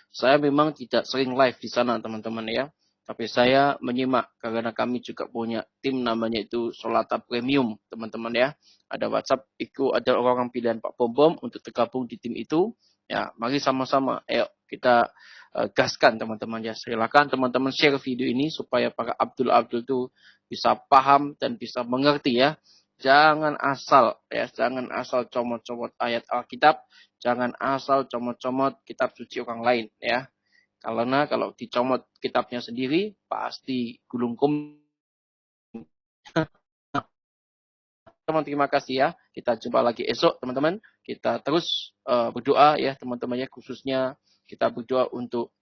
Saya memang tidak sering live di sana teman-teman ya. Tapi saya menyimak karena kami juga punya tim namanya itu Solata Premium teman-teman ya. Ada WhatsApp, ada orang-orang pilihan Pak Bom untuk tergabung di tim itu. Ya, mari sama-sama. Ayo kita gaskan teman-teman ya. Silakan teman-teman share video ini supaya para Abdul itu bisa paham dan bisa mengerti ya. Jangan asal comot-comot ayat Alkitab, jangan asal comot-comot kitab suci orang lain ya. Karena kalau dicomot kitabnya sendiri pasti gulung kum. Teman-teman terima kasih ya. Kita jumpa lagi esok teman-teman. Kita terus berdoa ya teman-teman ya, khususnya kita berdoa untuk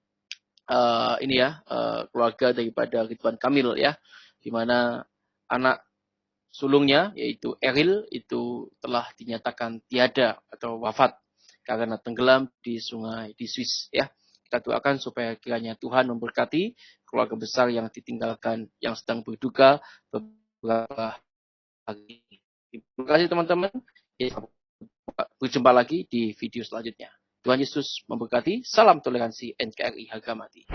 keluarga daripada Ridwan Kamil ya, di mana anak sulungnya yaitu Eril itu telah dinyatakan tiada atau wafat karena tenggelam di sungai di Swiss ya. Kita doakan supaya kiranya Tuhan memberkati keluarga besar yang ditinggalkan yang sedang berduka beberapa hari. Terima kasih teman-teman. Berjumpa lagi di video selanjutnya. Tuhan Yesus memberkati. Salam toleransi NKRI harga mati.